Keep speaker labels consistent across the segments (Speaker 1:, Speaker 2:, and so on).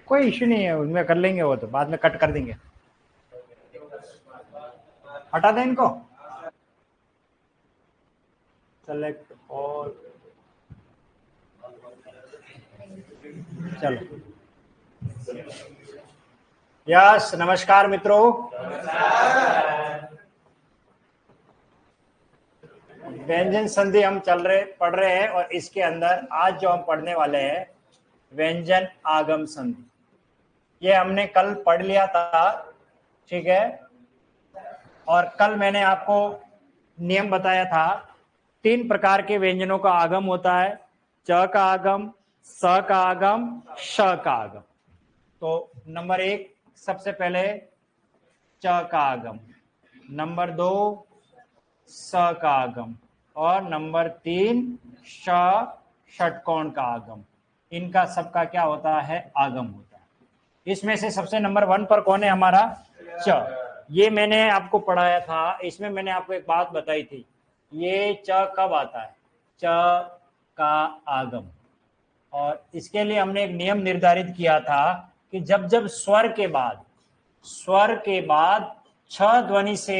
Speaker 1: कोई इश्यू नहीं है, उसमें कर लेंगे, वो तो बाद में कट कर देंगे। हटा दें इनको, सेलेक्ट ऑल, चलो। यस, नमस्कार मित्रों। व्यंजन संधि हम पढ़ रहे हैं, और इसके अंदर आज जो हम पढ़ने वाले हैं व्यंजन आगम संधि। ये हमने कल पढ़ लिया था, ठीक है। और कल मैंने आपको नियम बताया था, 3 प्रकार के व्यंजनों का आगम होता है, च का आगम, स का आगम, श का आगम। तो नंबर 1 सबसे पहले च का आगम, नंबर 2 स का आगम, और नंबर 3 श षटकोण का आगम। इनका सबका क्या होता है? आगम होता है। इसमें से सबसे नंबर 1 पर कौन है? हमारा च। ये मैंने आपको पढ़ाया था, इसमें मैंने आपको एक बात बताई थी, ये च कब आता है? च का आगम। और इसके लिए हमने एक नियम निर्धारित किया था कि जब जब स्वर के बाद छ ध्वनि से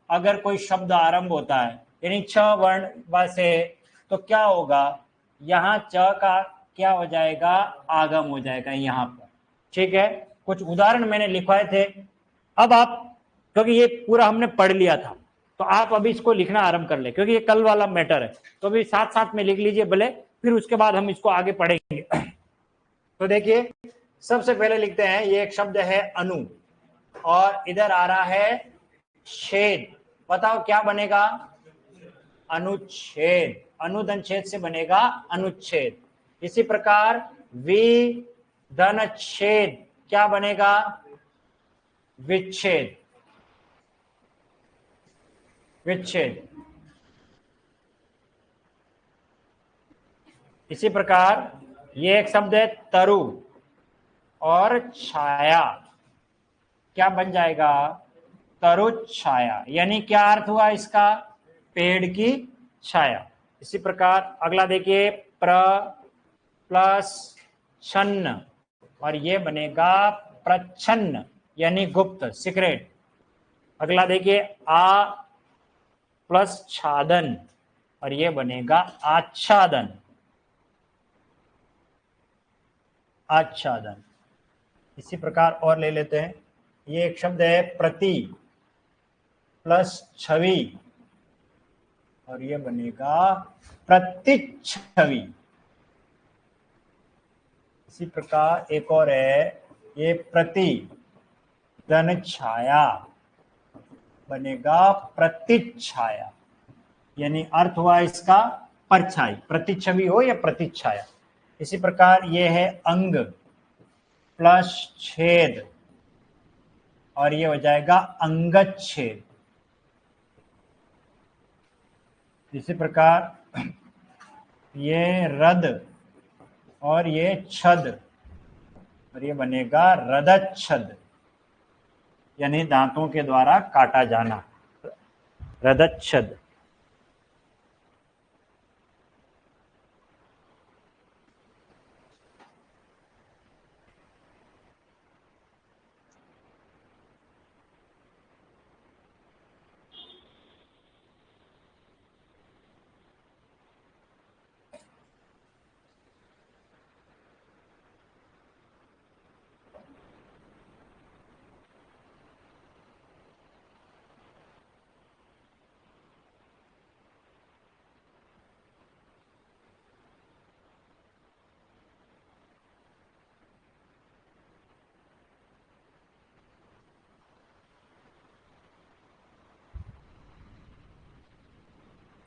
Speaker 1: अगर कोई शब्द आरंभ होता है, यानी छ वर्ण से, तो क्या होगा? यहाँ च का क्या हो जाएगा? आगम हो जाएगा यहाँ पर, ठीक है। कुछ उदाहरण मैंने लिखवाए थे। अब आप, क्योंकि ये पूरा हमने पढ़ लिया था, तो आप अभी इसको लिखना आरंभ कर ले, क्योंकि ये कल वाला मैटर है, तो अभी साथ साथ में लिख लीजिए भले, फिर उसके बाद हम इसको आगे पढ़ेंगे। तो देखिए, सबसे पहले लिखते हैं, ये एक शब्द है अनु, और इधर आ रहा है छेद। बताओ क्या बनेगा? अनुच्छेद। अनुधन छेद से बनेगा अनुच्छेद। इसी प्रकार वि धन छेद क्या बनेगा? विच्छेद। विच्छेद। इसी प्रकार ये एक शब्द है तरु और छाया, क्या बन जाएगा? तरु छाया। यानी क्या अर्थ हुआ इसका? पेड़ की छाया। इसी प्रकार अगला देखिए, प्र प्लस छन्न, और ये बनेगा प्रच्छन्न, यानी गुप्त, सीक्रेट। अगला देखिए, आ प्लस छादन, और ये बनेगा आच्छादन। आच्छादन। इसी प्रकार और ले लेते हैं, ये एक शब्द है प्रति प्लस छवि, और ये बनेगा प्रतिच्छवि। इसी प्रकार एक और है, ये प्रति धन छाया, बनेगा प्रतिच्छाया, यानी अर्थ हुआ इसका परछाई, प्रतिच्छवि हो या प्रतिच्छाया। इसी प्रकार ये है अंग प्लस छेद, और ये हो जाएगा अंगच्छेद। इसी प्रकार ये रद, और ये छद, और ये बनेगा रदच्छद, यानी दांतों के द्वारा काटा जाना, रदच्छद।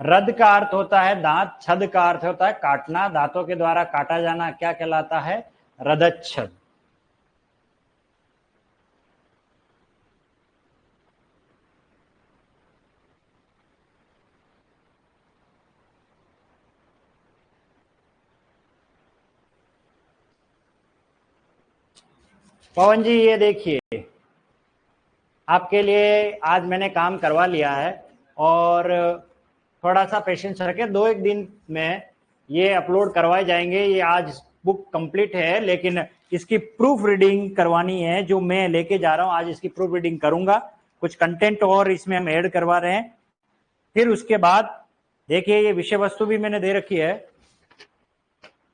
Speaker 1: रद का अर्थ होता है दांत, छद का अर्थ होता है काटना, दांतों के द्वारा काटा जाना क्या कहलाता है? रदच्छद। पवन जी ये देखिए, आपके लिए आज मैंने काम करवा लिया है और थोड़ा सा पेशेंस रखें, 2-1 दिन में ये अपलोड करवाए जाएंगे। ये आज बुक कंप्लीट है, लेकिन इसकी प्रूफ रीडिंग करवानी है जो मैं लेके जा रहा हूँ। आज इसकी प्रूफ रीडिंग करूंगा, कुछ कंटेंट और इसमें हम ऐड करवा रहे हैं। फिर उसके बाद देखिए ये विषय वस्तु भी मैंने दे रखी है,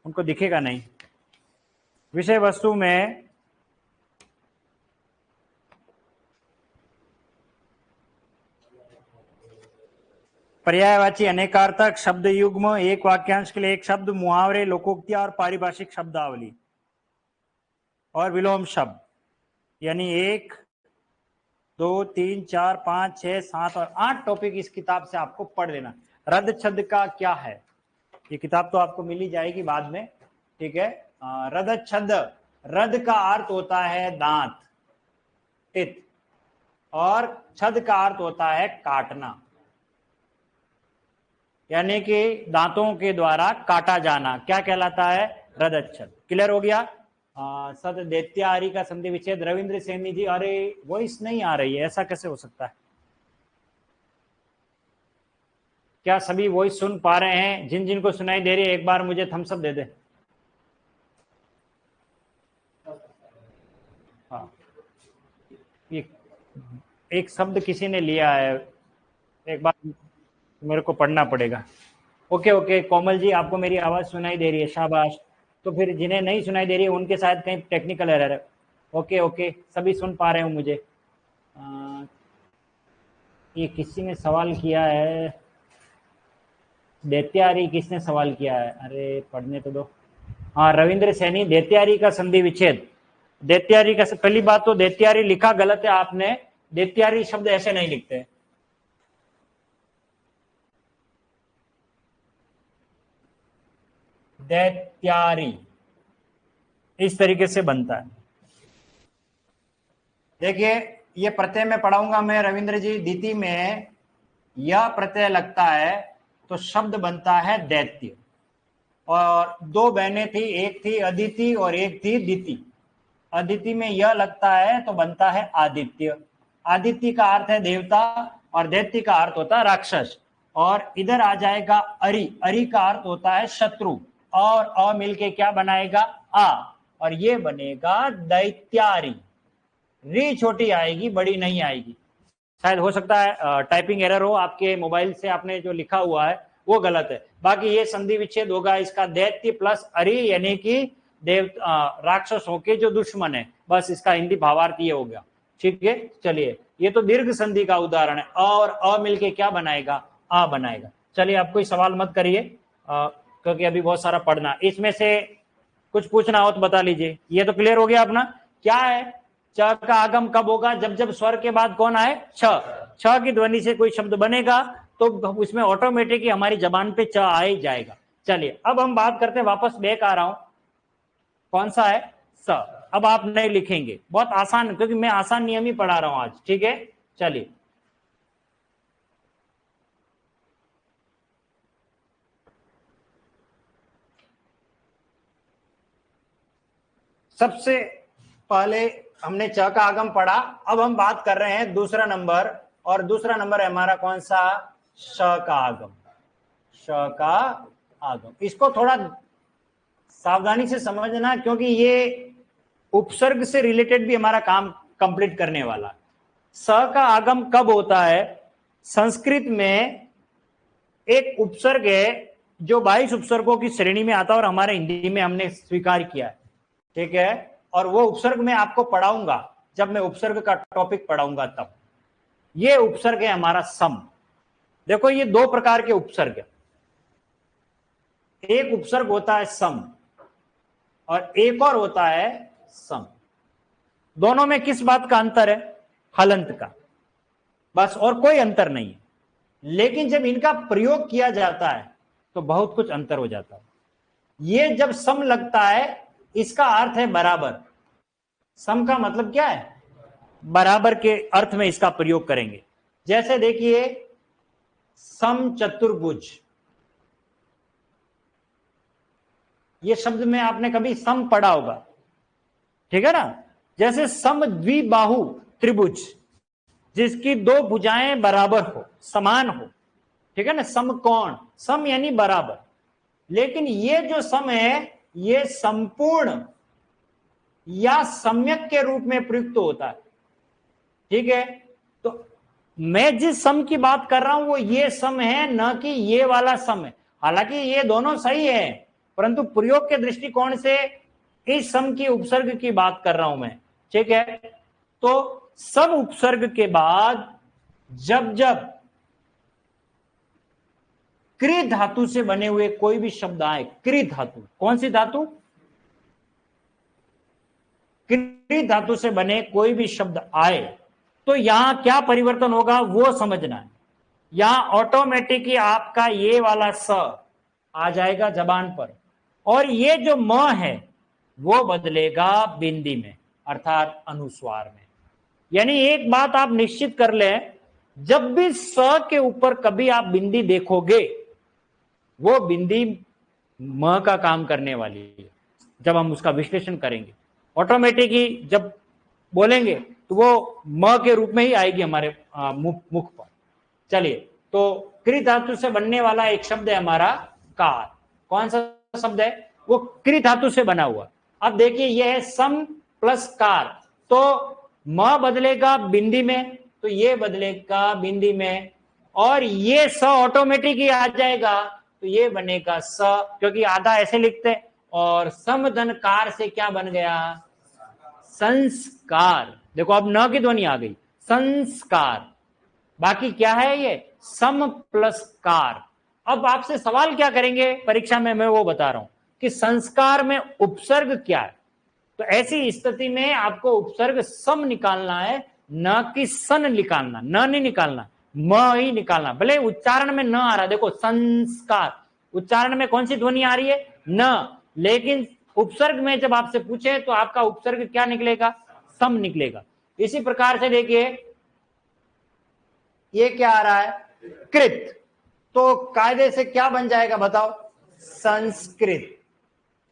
Speaker 1: उनको दिखेगा नहीं। विषय वस्तु में पर्यायवाची अनेकार्थक शब्द युग्म, एक वाक्यांश के लिए एक शब्द, मुहावरे, लोकोक्तियां और पारिभाषिक शब्दावली और विलोम शब्द, यानी 1, 2, 3, 4, 5, 6, 7 और 8 टॉपिक इस किताब से आपको पढ़ लेना। रद छद का क्या है, ये किताब तो आपको मिल ही जाएगी बाद में, ठीक है। रद छद, रद का अर्थ होता है दांत, टित, और छद का अर्थ होता है काटना, यानी कि दांतों के द्वारा काटा जाना, क्या कहलाता है, रदच्छद। क्लियर हो गया। सद दैत्यारी का संधि विच्छेद, रविंद्र सैनी जी, अरे वॉइस नहीं आ रही है, ऐसा कैसे हो सकता है? क्या सभी वॉइस सुन पा रहे हैं? जिन जिन को सुनाई दे रही है एक बार मुझे थम्स अप दे दे। हाँ, एक शब्द किसी ने लिया है, एक बार मेरे को पढ़ना पड़ेगा। ओके ओके, कोमल जी आपको मेरी आवाज सुनाई दे रही है, शाबाश। तो फिर जिन्हें नहीं सुनाई दे रही है उनके साथ कहीं टेक्निकल एरर है। ओके ओके, सभी सुन पा रहे हो मुझे। ये किसी ने सवाल किया है, दैत्यारी किसने सवाल किया है, अरे पढ़ने तो दो। हाँ, रविंद्र सैनी, दैत्यारी का संधि विच्छेद। दैत्यारी का, पहली बात तो दैत्यारी लिखा गलत है आपने, दैत्यारी शब्द ऐसे नहीं लिखते। दैत्यारी इस तरीके से बनता है। देखिए ये प्रत्यय में पढ़ाऊंगा मैं रविंद्र जी। दिति में यह प्रत्यय लगता है तो शब्द बनता है दैत्य। और 2 बहनें थी, एक थी अदिति और एक थी दिति। अदिति में यह लगता है तो बनता है आदित्य। आदित्य का अर्थ है देवता और दैत्य का अर्थ होता है राक्षस। और इधर आ जाएगा अरि, अरि का अर्थ होता है शत्रु, और अ मिलके क्या बनाएगा, आ, और ये बनेगा दैत्यारी। री छोटी आएगी, बड़ी नहीं आएगी। शायद हो सकता है टाइपिंग एरर हो, आपके मोबाइल से आपने जो लिखा हुआ है वो गलत है। बाकी ये संधि विच्छेद होगा इसका, दैत्य प्लस अरि, यानी कि देव राक्षसों के जो दुश्मन है, बस इसका हिंदी भावार्थ ये हो गया। ठीक है, चलिए ये तो दीर्घ संधि का उदाहरण है। और अ मिलके क्या बनाएगा, आ बनाएगा। चलिए आप कोई सवाल मत करिए, क्योंकि अभी बहुत सारा पढ़ना। इसमें से कुछ पूछना हो तो बता लीजिए। ये तो क्लियर हो गया अपना। क्या है, च का आगम कब होगा, जब जब स्वर के बाद कौन आए, छ। छ की ध्वनि से कोई शब्द बनेगा तो उसमें ऑटोमेटिक हमारी जबान पे च आ ही जाएगा। चलिए अब हम बात करते हैं, वापस बैक आ रहा हूं, कौन सा है, स। अब आप नहीं लिखेंगे, बहुत आसान, क्योंकि मैं आसान नियम ही पढ़ा रहा हूं आज। ठीक है, चलिए सबसे पहले हमने च का आगम पढ़ा। अब हम बात कर रहे हैं दूसरा नंबर, और दूसरा नंबर है हमारा कौन सा, श का आगम। श का आगम, इसको थोड़ा सावधानी से समझना, क्योंकि ये उपसर्ग से रिलेटेड भी हमारा काम कंप्लीट करने वाला। स का आगम कब होता है, संस्कृत में एक उपसर्ग है जो 22 उपसर्गों की श्रेणी में आता है और हमारे हिंदी में हमने स्वीकार किया है। ठीक है, और वो उपसर्ग मैं आपको पढ़ाऊंगा जब मैं उपसर्ग का टॉपिक पढ़ाऊंगा तब। ये उपसर्ग है हमारा सम। देखो ये 2 प्रकार के उपसर्ग है, एक उपसर्ग होता है सम और एक और होता है सम। दोनों में किस बात का अंतर है, हलंत का, बस, और कोई अंतर नहीं है। लेकिन जब इनका प्रयोग किया जाता है तो बहुत कुछ अंतर हो जाता है। ये जब सम लगता है इसका अर्थ है बराबर। सम का मतलब क्या है, बराबर के अर्थ में इसका प्रयोग करेंगे। जैसे देखिए सम चतुर्भुज, ये शब्द में आपने कभी सम पढ़ा होगा, ठीक है ना। जैसे समद्विबाहु त्रिभुज, जिसकी दो भुजाएं बराबर हो, समान हो, ठीक है ना, समकोण, सम यानी बराबर। लेकिन ये जो सम है ये संपूर्ण या सम्यक के रूप में प्रयुक्त होता है, ठीक है। तो मैं जिस सम की बात कर रहा हूं वो ये सम है, न कि ये वाला सम है। हालांकि ये दोनों सही है, परंतु प्रयोग के दृष्टिकोण से इस सम की उपसर्ग की बात कर रहा हूं मैं, ठीक है। तो सम उपसर्ग के बाद जब जब कृ धातु से बने हुए कोई भी शब्द आए, कृ धातु, कौन सी धातु? कृ धातु से बने कोई भी शब्द आए तो यहां क्या परिवर्तन होगा वो समझना है। यहां ऑटोमेटिक ही आपका ये वाला स आ जाएगा जबान पर, और ये जो म है वो बदलेगा बिंदी में, अर्थात अनुस्वार में। यानी एक बात आप निश्चित कर लें, जब भी स के ऊपर कभी आप बिंदी देखोगे वो बिंदी म का काम करने वाली है। जब हम उसका विश्लेषण करेंगे ऑटोमेटिक ही जब बोलेंगे तो वो म के रूप में ही आएगी हमारे मुख पर। चलिए, तो कृ धातु से बनने वाला एक शब्द है हमारा कार। कौन सा शब्द है? वो कृ धातु से बना हुआ। अब देखिए यह है सम प्लस कार, तो म बदलेगा बिंदी में, तो ये बदलेगा बिंदी में, और ये स ऑटोमेटिक ही आ जाएगा, तो ये बनेगा स, क्योंकि आधा ऐसे लिखते हैं। और समधन कार से क्या बन गया? संस्कार। देखो अब न की ध्वनि आ गई, संस्कार। बाकी क्या है? ये सम प्लस कार। अब आपसे सवाल क्या करेंगे परीक्षा में, मैं वो बता रहा हूं कि संस्कार में उपसर्ग क्या है। तो ऐसी स्थिति में आपको उपसर्ग सम निकालना है, न कि सन निकालना, न नहीं निकालना, म ही निकालना। भले उच्चारण में न आ रहा, देखो संस्कार उच्चारण में कौन सी ध्वनि आ रही है? न, लेकिन उपसर्ग में जब आपसे पूछे तो आपका उपसर्ग क्या निकलेगा? सम निकलेगा। इसी प्रकार से देखिए ये क्या आ रहा है? कृत, तो कायदे से क्या बन जाएगा बताओ? संस्कृत।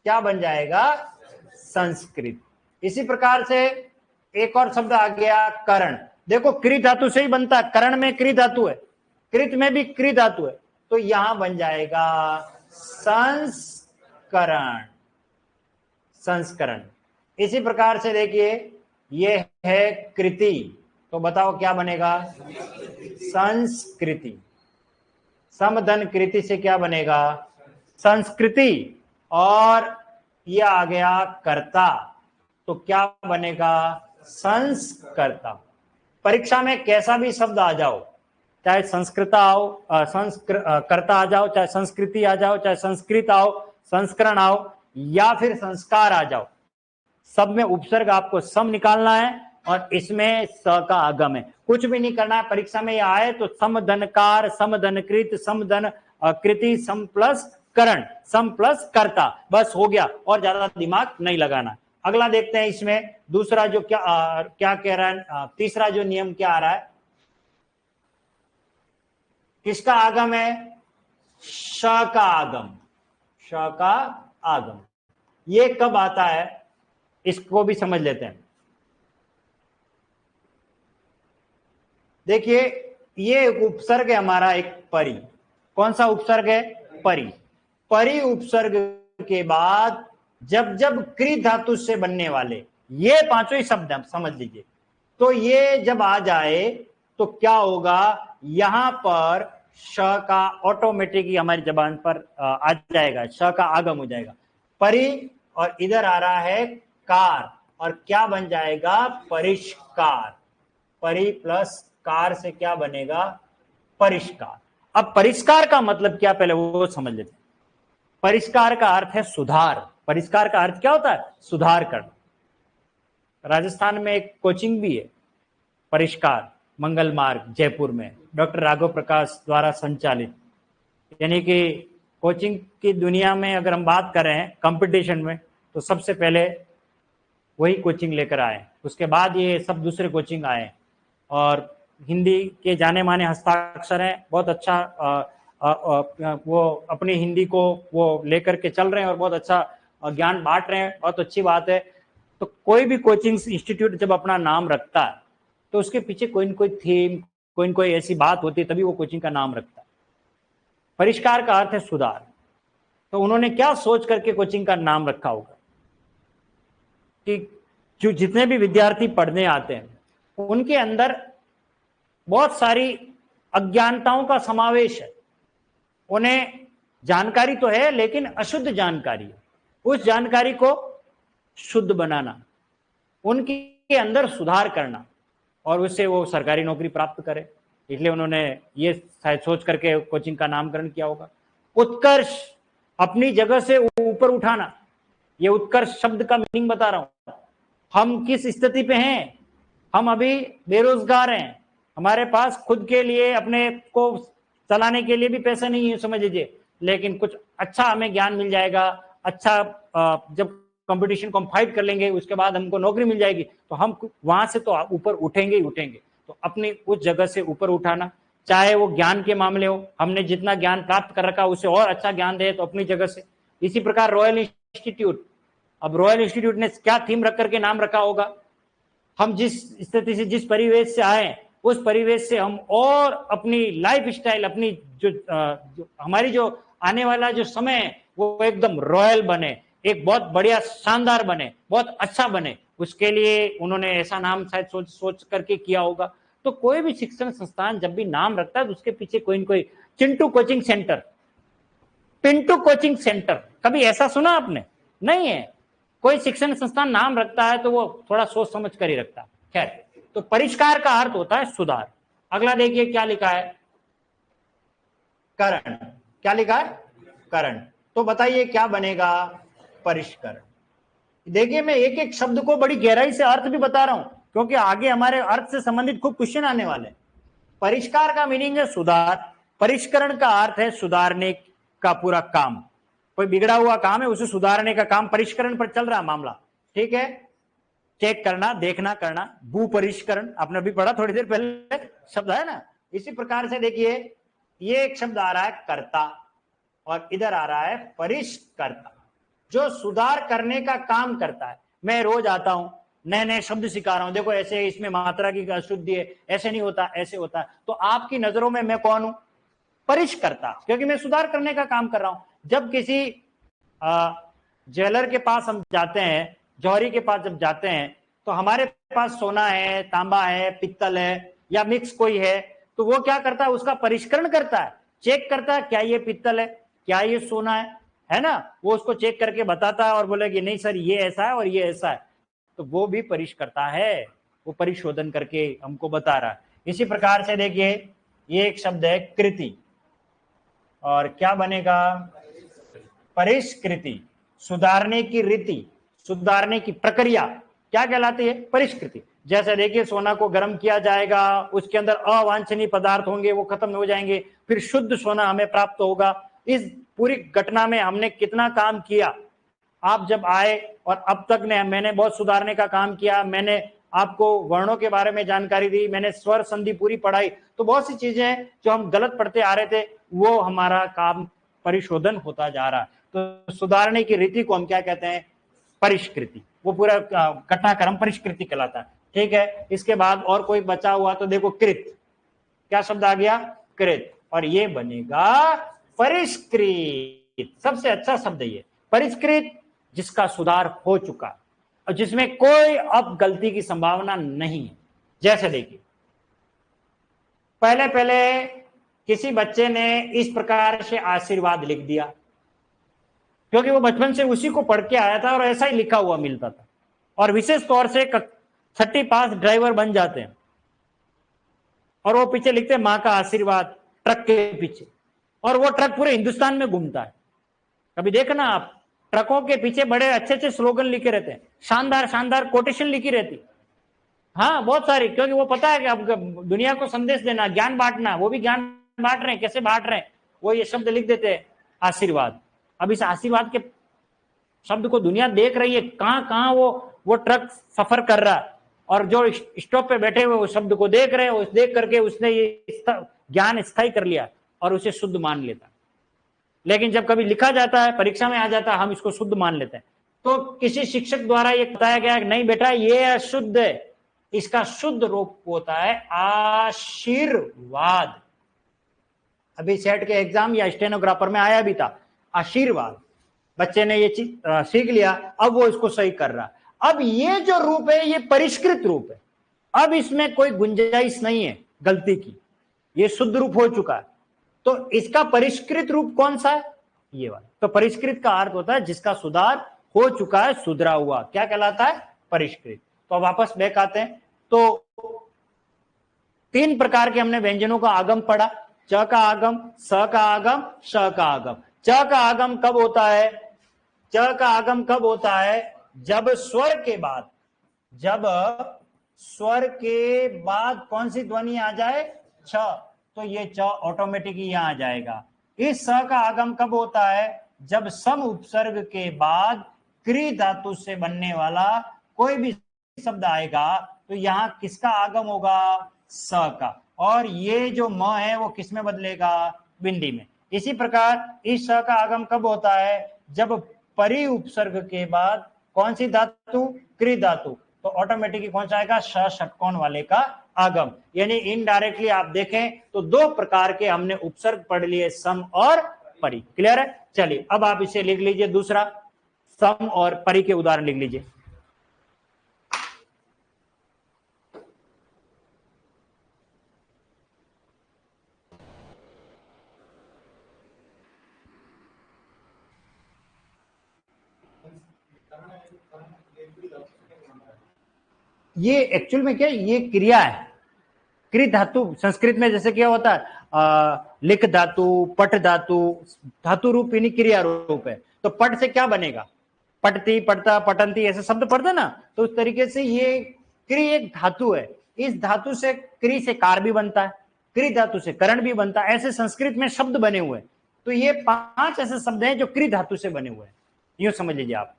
Speaker 1: क्या बन जाएगा? संस्कृत। इसी प्रकार से एक और शब्द आ गया करण। देखो कृ धातु से ही बनता है, करण में कृ धातु है, कृत में भी कृ धातु है, तो यहां बन जाएगा संस्करण। संस्करण। इसी प्रकार से देखिए ये है कृति, तो बताओ क्या बनेगा? संस्कृति। समधन कृति से क्या बनेगा? संस्कृति। और यह आ गया कर्ता, तो क्या बनेगा? संस्कर्ता। परीक्षा में कैसा भी शब्द आ जाओ, चाहे संस्कृता आओ, कर्ता आ जाओ, चाहे संस्कृति आ जाओ, चाहे संस्कृत आओ, संस्करण आओ, या फिर संस्कार आ जाओ, सब में उपसर्ग आपको सम निकालना है, और इसमें स का आगम है। कुछ भी नहीं करना है, परीक्षा में यह आए तो समधनकार, समधनकृत, समधन कृति, सम प्लस करण, सम प्लस कर्ता, बस हो गया, और ज्यादा दिमाग नहीं लगाना। अगला देखते हैं इसमें दूसरा जो क्या कह रहा है, तीसरा जो नियम क्या आ रहा है, किसका आगम है? श का आगम। श का आगम ये कब आता है इसको भी समझ लेते हैं। देखिए ये उपसर्ग है हमारा एक परि। कौन सा उपसर्ग है? परि। परि उपसर्ग के बाद जब जब कृ धातु से बनने वाले ये पांचों ही शब्द हम समझ लीजिए, तो ये जब आ जाए तो क्या होगा? यहां पर श का ऑटोमेटिक ही हमारी जबान पर आ जाएगा, श का आगम हो जाएगा। परि, और इधर आ रहा है कार, और क्या बन जाएगा? परिष्कार। परि प्लस कार से क्या बनेगा? परिष्कार। अब परिष्कार का मतलब क्या, पहले वो समझ लेते हैं। परिष्कार का अर्थ है सुधार। परिष्कार का अर्थ क्या होता है? सुधार करना। राजस्थान में एक कोचिंग भी है परिष्कार, मंगल मार्ग, जयपुर में, डॉक्टर राघव प्रकाश द्वारा संचालित। यानी कि कोचिंग की दुनिया में अगर हम बात करें कंपटीशन में, तो सबसे पहले वही कोचिंग लेकर आए, उसके बाद ये सब दूसरे कोचिंग आए। और हिंदी के जाने माने हस्ताक्षर हैं, बहुत अच्छा वो अपनी हिंदी को वो लेकर के चल रहे हैं और बहुत अच्छा ज्ञान बांट रहे हैं, बहुत अच्छी बात है। तो कोई भी कोचिंग इंस्टीट्यूट जब अपना नाम रखता है तो उसके पीछे कोई न कोई थीम, कोई न कोई ऐसी बात होती है, तभी वो कोचिंग का नाम रखता है। परिष्कार का अर्थ है सुधार। तो उन्होंने क्या सोच करके कोचिंग का नाम रखा होगा कि जो जितने भी विद्यार्थी पढ़ने आते हैं उनके अंदर बहुत सारी अज्ञानताओं का समावेश है। उन्हें जानकारी तो है लेकिन अशुद्ध जानकारी है। उस जानकारी को शुद्ध बनाना, उनके अंदर सुधार करना और उससे वो सरकारी नौकरी प्राप्त करे। इसलिए उन्होंने ये शायद सोच करके कोचिंग का नामकरण किया होगा। उत्कर्ष, अपनी जगह से ऊपर उठाना। ये उत्कर्ष शब्द का मीनिंग बता रहा हूं। हम किस स्थिति पे हैं? हम अभी बेरोजगार हैं, हमारे पास खुद के लिए अपने को चलाने के लिए भी पैसा नहीं है समझ लीजिए, लेकिन कुछ अच्छा हमें ज्ञान मिल जाएगा। अच्छा जब कंपटीशन को हम फाइट कर लेंगे उसके बाद हमको नौकरी मिल जाएगी तो हम वहां से तो ऊपर उठेंगे ही उठेंगे। तो अपनी उस जगह से ऊपर उठाना, चाहे वो ज्ञान के मामले हो, हमने जितना ज्ञान प्राप्त कर रखा उससे और अच्छा ज्ञान दे तो अपनी जगह से। इसी प्रकार रॉयल इंस्टीट्यूट, अब रॉयल इंस्टीट्यूट ने क्या थीम रख करके नाम रखा होगा? हम जिस स्थिति से, जिस परिवेश से आए उस परिवेश से हम और अपनी लाइफ स्टाइल, अपनी जो हमारी जो आने वाला जो समय है वो एकदम रॉयल बने, एक बहुत बढ़िया शानदार बने, बहुत अच्छा बने। उसके लिए उन्होंने ऐसा नाम शायद सोच करके किया होगा। तो कोई भी शिक्षण संस्थान जब भी नाम रखता है तो उसके पीछे कोई न कोई, Chintu coaching centre, Pintu coaching centre, कभी ऐसा सुना आपने? नहीं है। कोई शिक्षण संस्थान नाम रखता है तो वो थोड़ा सोच समझ कर ही रखता है। खैर, तो परिष्कार का अर्थ होता है सुधार। अगला देखिए क्या लिखा है, करण। क्या लिखा है? करण। तो बताइए क्या बनेगा? परिष्करण। देखिए मैं एक एक शब्द को बड़ी गहराई से अर्थ भी बता रहा हूं क्योंकि आगे हमारे अर्थ से संबंधित खूब क्वेश्चन आने वाले हैं। परिष्कार का मीनिंग है सुधार, परिष्करण का अर्थ है सुधारने का पूरा काम। कोई बिगड़ा हुआ काम है उसे सुधारने का काम, परिष्करण पर चल रहा मामला। ठीक है, चेक करना, देखना, करना। भू परिष्करण आपने अभी पढ़ा थोड़ी देर पहले, शब्द है ना। इसी प्रकार से देखिए ये एक शब्द आ रहा है कर्ता और इधर आ रहा है परिष्कर्ता, जो सुधार करने का काम करता है। मैं रोज आता हूं, नए नए शब्द सिखा रहा हूं, देखो ऐसे इसमें मात्रा की अशुद्धि है, ऐसे नहीं होता, ऐसे होता है। तो आपकी नजरों में मैं कौन हूं? परिष्कर्ता, क्योंकि मैं सुधार करने का काम कर रहा हूं। जब किसी ज्वेलर के पास हम जाते हैं, जौहरी के पास जब जाते हैं तो हमारे पास सोना है, तांबा है, पित्तल है या मिक्स कोई है, तो वो क्या करता है? उसका परिष्करण करता है, चेक करता है क्या ये पित्तल है, क्या ये सोना है ना। वो उसको चेक करके बताता है और बोलेगी नहीं सर ये ऐसा है और ये ऐसा है। तो वो भी परिष्कर्ता है, वो परिशोधन करके हमको बता रहा है। इसी प्रकार से देखिए ये एक शब्द है कृति, और क्या बनेगा? परिष्कृति। सुधारने की रीति, सुधारने की प्रक्रिया क्या कहलाती है? परिष्कृति। जैसे देखिए सोना को गर्म किया जाएगा, उसके अंदर अवांछनीय पदार्थ होंगे, वो खत्म हो जाएंगे, फिर शुद्ध सोना हमें प्राप्त होगा। इस पूरी घटना में हमने कितना काम किया? आप जब आए और अब तक ने मैंने बहुत सुधारने का काम किया। मैंने आपको वर्णों के बारे में जानकारी दी, मैंने स्वर संधि पूरी पढ़ाई। तो बहुत सी चीजें हैं जो हम गलत पढ़ते आ रहे थे, वो हमारा काम परिशोधन होता जा रहा है। तो सुधारने की रीति को हम क्या कहते हैं? परिष्कृति। वो पूरा घटनाक्रम परिष्कृति कहलाता है। ठीक है, इसके बाद और कोई बचा हुआ तो देखो कृत। क्या शब्द आ गया? कृत। और ये बनेगा परिष्कृत। सबसे अच्छा शब्द ये परिष्कृत, जिसका सुधार हो चुका और जिसमें कोई अब गलती की संभावना नहीं है। जैसे देखिए पहले पहले किसी बच्चे ने इस प्रकार से आशीर्वाद लिख दिया, क्योंकि वो बचपन से उसी को पढ़ के आया था और ऐसा ही लिखा हुआ मिलता था। और विशेष तौर से छठी पास ड्राइवर बन जाते हैं और वो पीछे लिखते हैं मां का आशीर्वाद ट्रक के पीछे, और वो ट्रक पूरे हिंदुस्तान में घूमता है। कभी देखना आप, ट्रकों के पीछे बड़े अच्छे अच्छे स्लोगन लिखे रहते हैं, शानदार शानदार कोटेशन लिखी रहती। हाँ बहुत सारी, क्योंकि वो पता है कि अब दुनिया को संदेश देना, ज्ञान बांटना, वो भी ज्ञान बांट रहे हैं। कैसे बांट रहे हैं? वो ये शब्द लिख देते हैं आशीर्वाद। अब इस आशीर्वाद के शब्द को दुनिया देख रही है, कहां कहां वो ट्रक सफर कर रहा है, और जो स्टॉप पे बैठे हुए वो शब्द को देख रहे हैं। उस देख करके उसने ये ज्ञान स्थायी कर लिया और उसे शुद्ध मान लेता। लेकिन जब कभी लिखा जाता है, परीक्षा में आ जाता है, हम इसको शुद्ध मान लेते हैं। तो किसी शिक्षक द्वारा ये बताया गया कि नहीं बेटा ये अशुद्ध है, इसका शुद्ध रूप होता है आशीर्वाद। अभी सेट के एग्जाम या स्टेनोग्राफर में आया भी था, आशीर्वाद। बच्चे ने ये चीज सीख लिया, अब वो इसको सही कर रहा। अब ये जो रूप है ये परिष्कृत रूप है, अब इसमें कोई गुंजाइश नहीं है गलती की, ये शुद्ध रूप हो चुका है। तो इसका परिष्कृत रूप कौन सा है? ये वाला। तो परिष्कृत का अर्थ होता है जिसका सुधार हो चुका है, सुधरा हुआ, क्या कहलाता है? परिष्कृत। तो अब वापस बैक आते हैं। तो 3 प्रकार के हमने व्यंजनों का आगम पढ़ा, च का आगम, स का आगम, श का आगम। च का आगम कब होता है? च का आगम कब होता है? जब स्वर के बाद, जब स्वर के बाद कौन सी ध्वनि आ जाए? छ। तो ये च ऑटोमेटिक यहां आ जाएगा। इस स का आगम कब होता है? जब सम उपसर्ग के बाद क्री धातु से बनने वाला कोई भी शब्द आएगा तो यहां किसका आगम होगा? स का। और ये जो म है वो किस में बदलेगा? बिंदी में। इसी प्रकार इस स का आगम कब होता है? जब परि उपसर्ग के बाद कौन सी धातु? क्री धातु। तो ऑटोमेटिकली कौन सा आएगा? श षटकोण वाले का आगम। यानी इनडायरेक्टली आप देखें तो 2 प्रकार के हमने उपसर्ग पढ़ लिए, सम और परि। क्लियर है? चलिए अब आप इसे लिख लीजिए, दूसरा सम और परि के उदाहरण लिख लीजिए। ये एक्चुअल में क्या है? ये क्रिया है, कृ धातु। संस्कृत में जैसे क्या होता है? लिख धातु, पट धातु, धातु रूप यानी क्रिया रूप है। तो पट से क्या बनेगा? पटती, पटता, पटंती, ऐसे शब्द पढ़ते ना। तो उस तरीके से ये क्रि एक धातु है, इस धातु से क्रि से कार भी बनता है, क्रि धातु से करण भी बनता है। ऐसे संस्कृत में शब्द बने हुए हैं। तो ये 5 ऐसे शब्द हैं जो क्रि धातु से बने हुए हैं, यूं समझ लीजिए आप।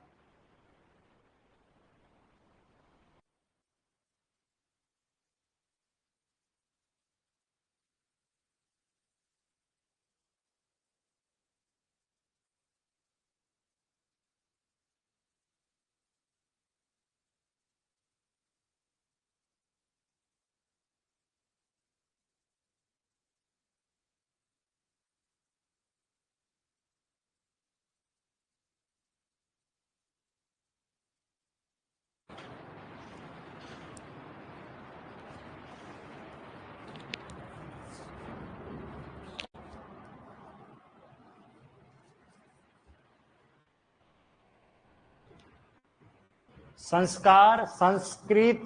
Speaker 1: संस्कार, संस्कृत,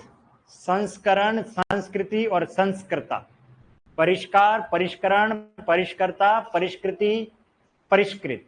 Speaker 1: संस्करण, संस्कृति और संस्कृता। परिष्कार, परिष्करण, परिष्कर्ता, परिष्कृति, परिष्कृत।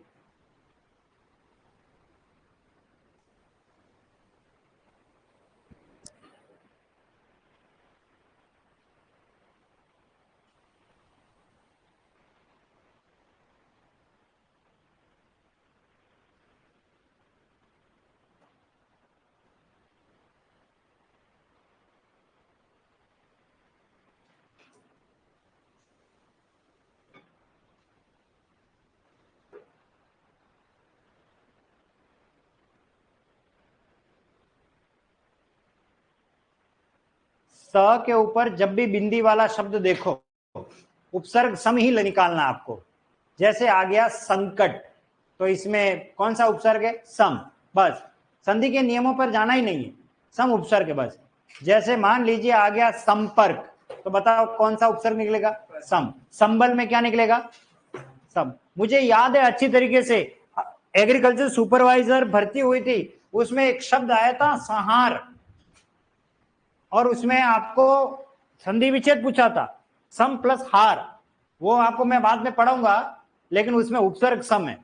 Speaker 1: स के ऊपर जब भी बिंदी वाला शब्द देखो, उपसर्ग सम ही निकालना आपको। जैसे आ गया संकट, तो इसमें कौन सा उपसर्ग है? सम। बस संधि के नियमों पर जाना ही नहीं है, सम उपसर्ग है बस। जैसे मान लीजिए आ गया संपर्क, तो बताओ कौन सा उपसर्ग निकलेगा? सम। संबल में क्या निकलेगा? सम। मुझे याद है अच्छी तरीके से, एग्रीकल्चर सुपरवाइजर भर्ती हुई थी, उसमें एक शब्द आया था संहार, और उसमें आपको संधि विच्छेद पूछा था, सम प्लस हार। वो आपको मैं बाद में पढ़ाऊंगा, लेकिन उसमें उपसर्ग सम है।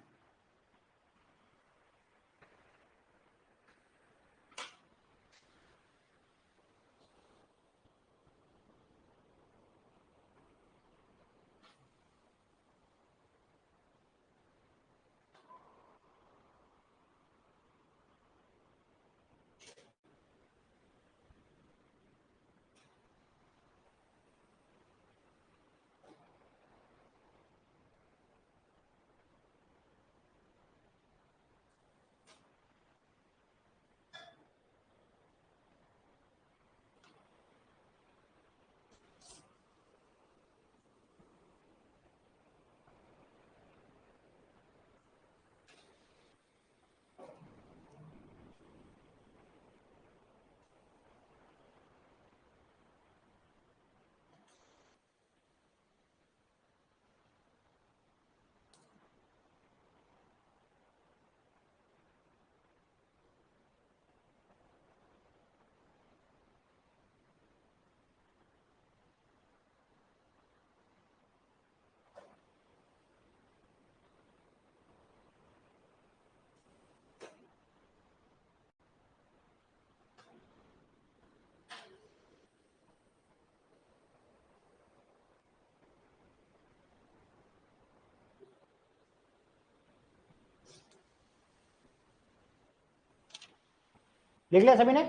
Speaker 1: लिख लिया सभी ने?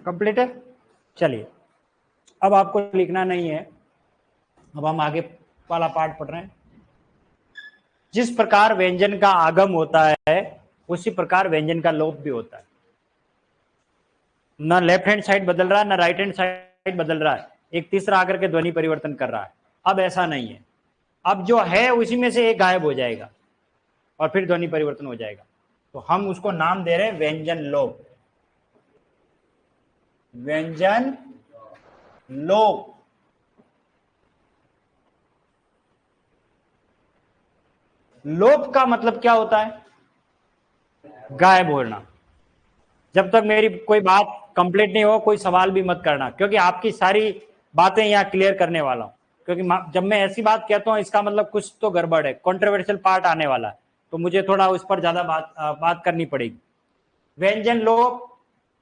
Speaker 1: कंप्लीट है? चलिए, अब आपको लिखना नहीं है, अब हम आगे वाला पार्ट पढ़ रहे हैं। जिस प्रकार व्यंजन का आगम होता है उसी प्रकार व्यंजन का लोप भी होता है। ना लेफ्ट हैंड साइड बदल रहा है, ना राइट हैंड साइड बदल रहा है, एक तीसरा आकर के ध्वनि परिवर्तन कर रहा है। अब ऐसा नहीं है, अब जो है उसी में से एक गायब हो जाएगा और फिर ध्वनि परिवर्तन हो जाएगा। तो हम उसको नाम दे रहे हैं व्यंजन लोप। व्यंजन लोप। लोप का मतलब क्या होता है? गायब होना। जब तक मेरी कोई बात कंप्लीट नहीं हो कोई सवाल भी मत करना, क्योंकि आपकी सारी बातें यहाँ क्लियर करने वाला हूं। क्योंकि जब मैं ऐसी बात कहता हूं इसका मतलब कुछ तो गड़बड़ है, कंट्रोवर्शियल पार्ट आने वाला है, तो मुझे थोड़ा उस पर ज्यादा बात करनी पड़ेगी। व्यंजन लोप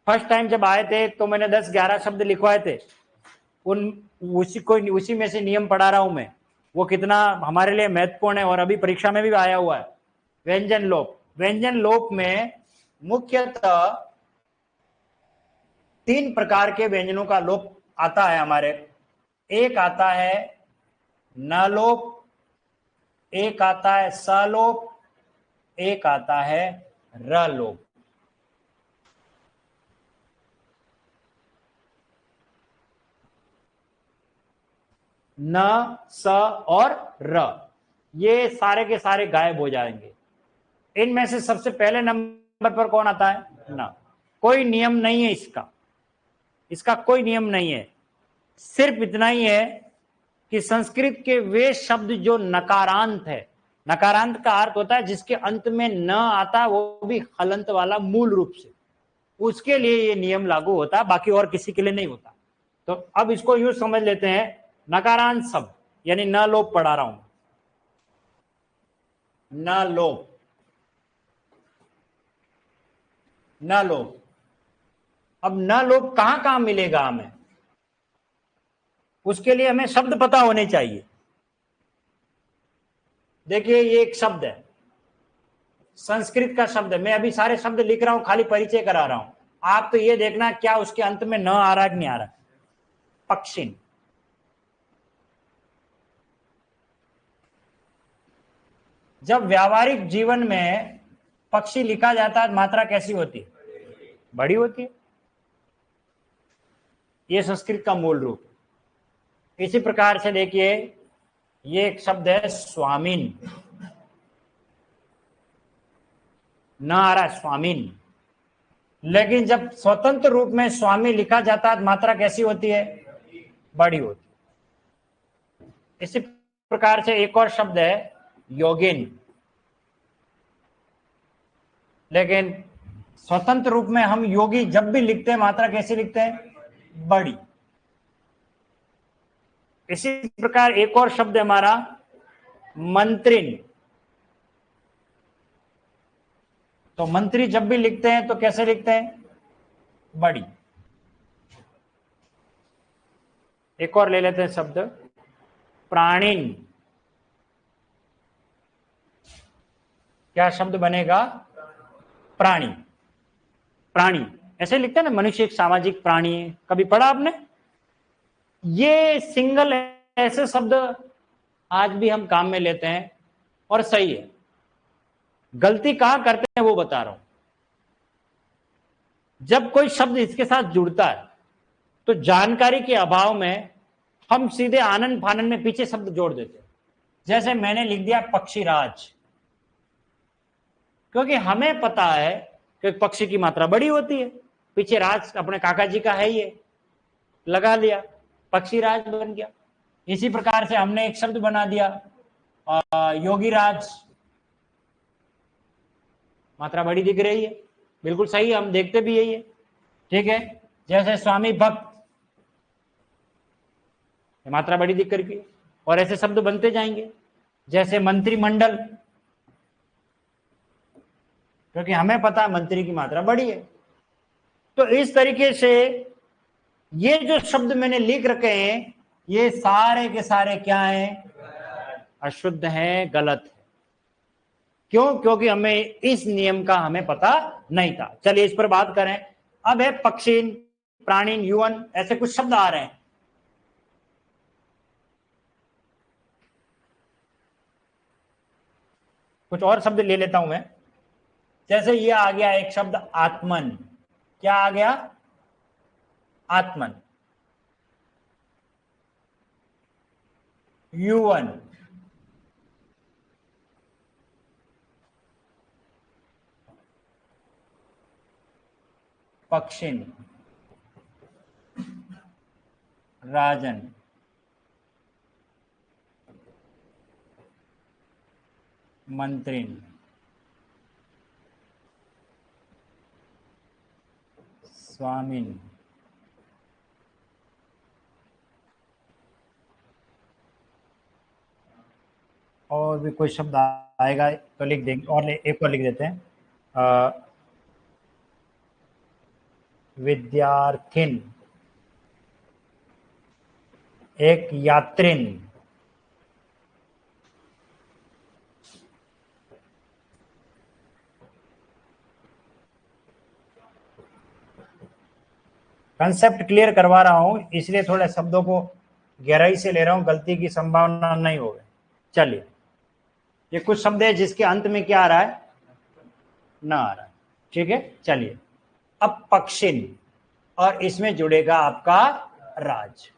Speaker 1: फर्स्ट टाइम जब आए थे तो मैंने 10-11 शब्द लिखवाए थे, उसी में से नियम पढ़ा रहा हूं मैं, वो कितना हमारे लिए महत्वपूर्ण है और अभी परीक्षा में भी आया हुआ है। व्यंजन लोप। व्यंजन लोप में मुख्यतः 3 प्रकार के व्यंजनों का लोप आता है हमारे। एक आता है न लोप, एक आता है सलोप, एक आता है रलोप। न, स और र, ये सारे के सारे गायब हो जाएंगे। इनमें से सबसे पहले नंबर पर कौन आता है? न। कोई नियम नहीं है इसका, इसका कोई नियम नहीं है, सिर्फ इतना ही है कि संस्कृत के वे शब्द जो नकारांत है, नकारांत का अर्थ होता है जिसके अंत में न आता, वो भी हलंत वाला मूल रूप से, उसके लिए ये नियम लागू होता है, बाकी और किसी के लिए नहीं होता। तो अब इसको यूं समझ लेते हैं, नकारांत शब्द यानी न लोप पढ़ा रहा हूं, न लोप, न लोप। अब न लोप कहां कहां मिलेगा हमें, उसके लिए हमें शब्द पता होने चाहिए। देखिए ये एक शब्द है, संस्कृत का शब्द है, मैं अभी सारे शब्द लिख रहा हूं, खाली परिचय करा रहा हूं, आप तो ये देखना क्या उसके अंत में न आ रहा है कि नहीं आ रहा। पक्षिन। जब व्यावहारिक जीवन में पक्षी लिखा जाता है मात्रा कैसी होती है? बड़ी होती है। ये संस्कृत का मूल रूप। इसी प्रकार से देखिए ये एक शब्द है स्वामीन, न आ रहा स्वामीन, लेकिन जब स्वतंत्र रूप में स्वामी लिखा जाता है मात्रा कैसी होती है? बड़ी होती है। इसी प्रकार से एक और शब्द है योगिन, लेकिन स्वतंत्र रूप में हम योगी जब भी लिखते हैं मात्रा कैसी लिखते हैं? बड़ी। इसी प्रकार एक और शब्द है हमारा मंत्रिन, तो मंत्री जब भी लिखते हैं तो कैसे लिखते हैं? बड़ी। एक और ले लेते हैं शब्द प्राणिन, क्या शब्द बनेगा? प्राणी। प्राणी ऐसे लिखते हैं ना, मनुष्य एक सामाजिक प्राणी है, कभी पढ़ा आपने? ये सिंगल ऐसे शब्द आज भी हम काम में लेते हैं और सही है। गलती कहां करते हैं वो बता रहा हूं। जब कोई शब्द इसके साथ जुड़ता है तो जानकारी के अभाव में हम सीधे आनंद फानंद में पीछे शब्द जोड़ देते हैं। जैसे मैंने लिख दिया पक्षीराज, क्योंकि हमें पता है कि पक्षी की मात्रा बड़ी होती है, पीछे राज अपने काका जी का है, ये लगा लिया, पक्षीराज बन गया। इसी प्रकार से हमने एक शब्द बना दिया योगीराज, मात्रा बड़ी दिख रही है, बिल्कुल सही है, हम देखते भी यही है, ठीक है। जैसे स्वामी भक्त, मात्रा बड़ी दिख करके, और ऐसे शब्द बनते जाएंगे। जैसे मंत्रिमंडल, क्योंकि हमें पता है मंत्री की मात्रा बड़ी है। तो इस तरीके से ये जो शब्द मैंने लिख रखे हैं ये सारे के सारे क्या हैं? अशुद्ध है, गलत है। क्यों? क्योंकि हमें इस नियम का हमें पता नहीं था। चलिए इस पर बात करें। अब है पक्षीन, प्राणीन, युवन, ऐसे कुछ शब्द आ रहे हैं। कुछ और शब्द ले लेता हूं मैं। जैसे ये आ गया एक शब्द आत्मन। क्या आ गया? आत्मन। युवन, पक्षिन, राजन, मंत्रिन, स्वामिन, और भी कोई शब्द आएगा तो लिख देंगे, और एक और लिख देते हैं। विद्यार्थिन, एक यात्रिन, कंसेप्ट क्लियर करवा रहा हूं इसलिए थोड़े शब्दों को गहराई से ले रहा हूं, गलती की संभावना नहीं होगी। चलिए ये कुछ शब्द है जिसके अंत में क्या आ रहा है? ना आ रहा है। ठीक है, चलिए अब पक्षिन, और इसमें जुड़ेगा आपका राज।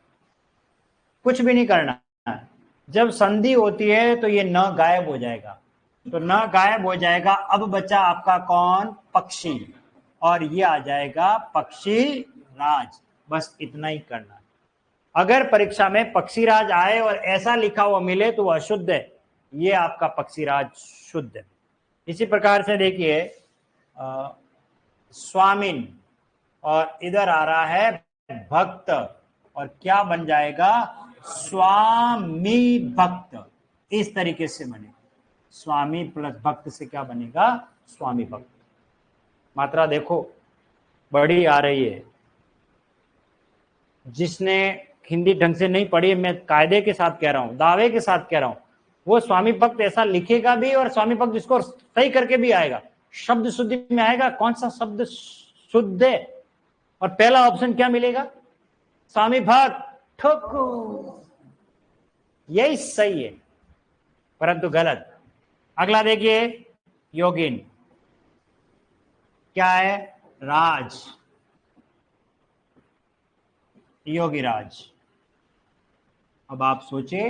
Speaker 1: कुछ भी नहीं करना है। जब संधि होती है तो ये न गायब हो जाएगा, तो न गायब हो जाएगा। अब बचा आपका कौन? पक्षी, और ये आ जाएगा पक्षी राज। बस इतना ही करना है। अगर परीक्षा में पक्षी राज आए और ऐसा लिखा हुआ मिले तो वह अशुद्ध है, ये आपका पक्षी राज शुद्ध है। इसी प्रकार से देखिए स्वामिन, और इधर आ रहा है भक्त, और क्या बन जाएगा? स्वामी भक्त। इस तरीके से बनेगा। स्वामी प्लस भक्त से क्या बनेगा? स्वामी भक्त। मात्रा देखो बड़ी आ रही है। जिसने हिंदी ढंग से नहीं पढ़ी, मैं कायदे के साथ कह रहा हूं, दावे के साथ कह रहा हूं, वो स्वामी भक्त ऐसा लिखेगा भी, और स्वामी भक्त जिसको सही करके भी आएगा, शब्द शुद्धि में आएगा। कौन सा शब्द शुद्ध है? और पहला ऑप्शन क्या मिलेगा? स्वामी भक्त। ठोको, यही सही है, परंतु गलत। अगला देखिए योगिन, क्या है? राज, योगी राज। अब आप सोचे,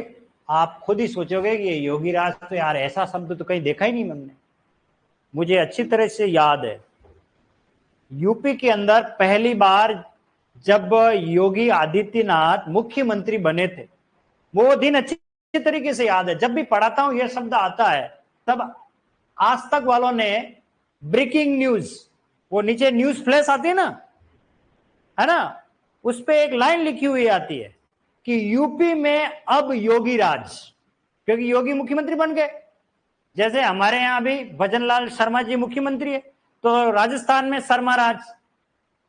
Speaker 1: आप खुद ही सोचोगे कि योगी राज तो यार ऐसा शब्द तो कहीं देखा ही नहीं हमने। मुझे अच्छी तरह से याद है यूपी के अंदर पहली बार जब योगी आदित्यनाथ मुख्यमंत्री बने थे, वो दिन अच्छी तरीके से याद है। जब भी पढ़ाता हूं यह शब्द आता है, तब आज तक वालों ने ब्रेकिंग न्यूज, वो नीचे न्यूज फ्लैश आती है ना, उस पे एक लाइन लिखी हुई आती है कि यूपी में अब योगी राज, क्योंकि योगी मुख्यमंत्री बन गए। जैसे हमारे यहां अभी भजनलाल शर्मा जी मुख्यमंत्री है, तो राजस्थान में शर्मा राज,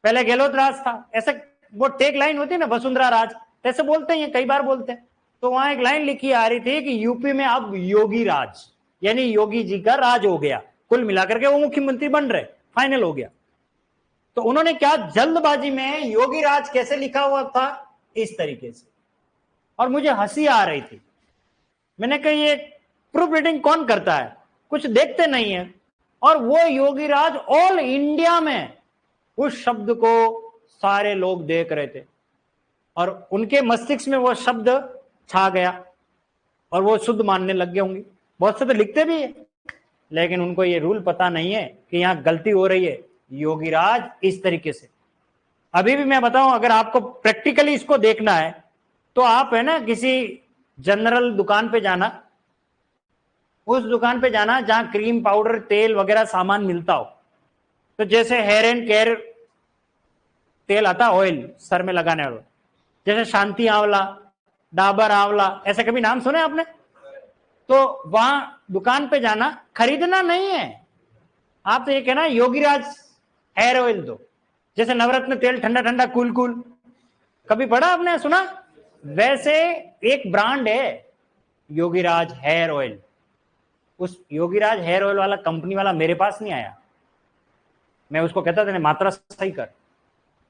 Speaker 1: पहले गहलोत राज था। ऐसे वो टेक लाइन होती है ना, वसुंधरा राज, ऐसे बोलते हैं, कई बार बोलते हैं। तो वहां एक लाइन लिखी आ रही थी कि यूपी में अब योगी राज, यानी योगी जी का राज हो गया। कुल मिलाकर के वो मुख्यमंत्री बन रहे, फाइनल हो गया। तो उन्होंने क्या जल्दबाजी में योगी राज कैसे लिखा हुआ था? इस तरीके से, और मुझे हंसी आ रही थी। मैंने कहा ये प्रूफ रीडिंग कौन करता है? कुछ देखते नहीं है। और वो योगी राज ऑल इंडिया में उस शब्द को सारे लोग देख रहे थे, और उनके मस्तिष्क में वो शब्द छा गया, और वो शुद्ध मानने लग गए होंगे। बहुत से तो लिखते भी है, लेकिन उनको ये रूल पता नहीं है कि यहां गलती हो रही है। योगीराज इस तरीके से, अभी भी मैं बताऊं, अगर आपको प्रैक्टिकली इसको देखना है तो आप है ना किसी जनरल दुकान पे जाना, उस दुकान पे जाना जहां क्रीम, पाउडर, तेल वगैरह सामान मिलता हो। तो जैसे हेयर एंड केयर तेल आता, ऑयल सर में लगाने वाला, जैसे शांति आंवला, डाबर आंवला, ऐसे कभी नाम सुने आपने? तो वहां दुकान पे जाना, खरीदना नहीं है, आप तो ये कहना योगीराज हेयर ऑयल दो, जैसे नवरत्न तेल ठंडा ठंडा कूल कूल, कभी पढ़ा आपने, सुना? वैसे एक ब्रांड है योगीराज हेयर ऑयल। उस योगीराज हेयर ऑयल वाला कंपनी वाला मेरे पास नहीं आया, मैं उसको कहता था मात्रा सही कर,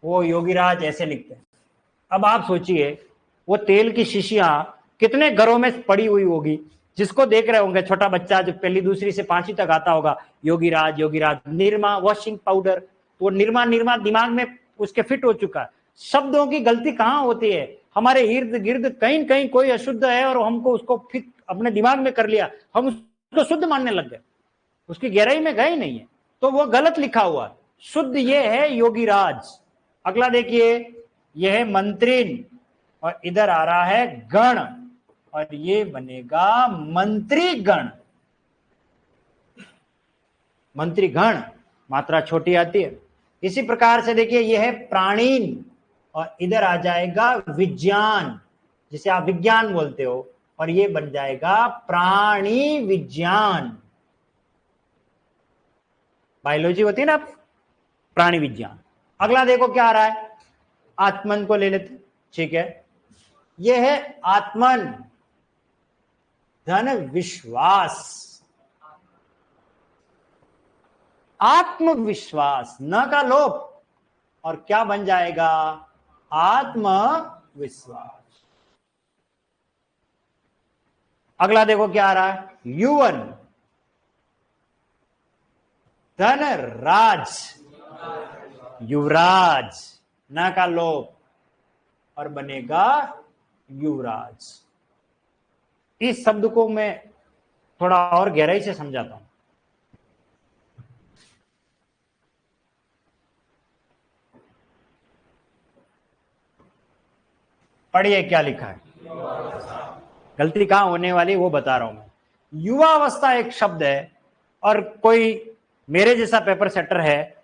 Speaker 1: वो योगीराज ऐसे लिखते हैं। अब आप सोचिए वो तेल की शीशियां कितने घरों में पड़ी हुई होगी, जिसको देख रहे होंगे छोटा बच्चा जो पहली दूसरी से पांचवी तक आता होगा, योगीराज योगीराज, निरमा वॉशिंग पाउडर, तो निरमा निरमा दिमाग में उसके फिट हो चुका है। शब्दों की गलती कहां होती है? हमारे इर्द गिर्द कहीं कहीं कोई अशुद्ध है और हमको उसको फिट अपने दिमाग में कर लिया, हम उसको शुद्ध मानने लग गए, उसकी गहराई में गए नहीं है, तो वो गलत लिखा हुआ है। शुद्ध ये है योगीराज। अगला देखिए, यह है मंत्रिन और इधर आ रहा है गण, और ये बनेगा मंत्रीगण। मंत्रीगण मात्रा छोटी आती है। इसी प्रकार से देखिए यह है प्राणीन और इधर आ जाएगा विज्ञान, जिसे आप विज्ञान बोलते हो, और ये बन जाएगा प्राणी विज्ञान। बायोलॉजी होती है ना, प्राणी विज्ञान। अगला देखो क्या आ रहा है, आत्मन को ले लेते, ठीक है। यह है आत्मन धन विश्वास, आत्मविश्वास, न का लोप, और क्या बन जाएगा? आत्मविश्वास। अगला देखो क्या आ रहा है, युवन धन राज, युवराज, न का लोप, और बनेगा युवराज। इस शब्द को मैं थोड़ा और गहराई से समझाता हूं। पढ़िए क्या लिखा है, गलती कहां होने वाली वो बता रहा हूं मैं। युवा अवस्था एक शब्द है, और कोई मेरे जैसा पेपर सेटर है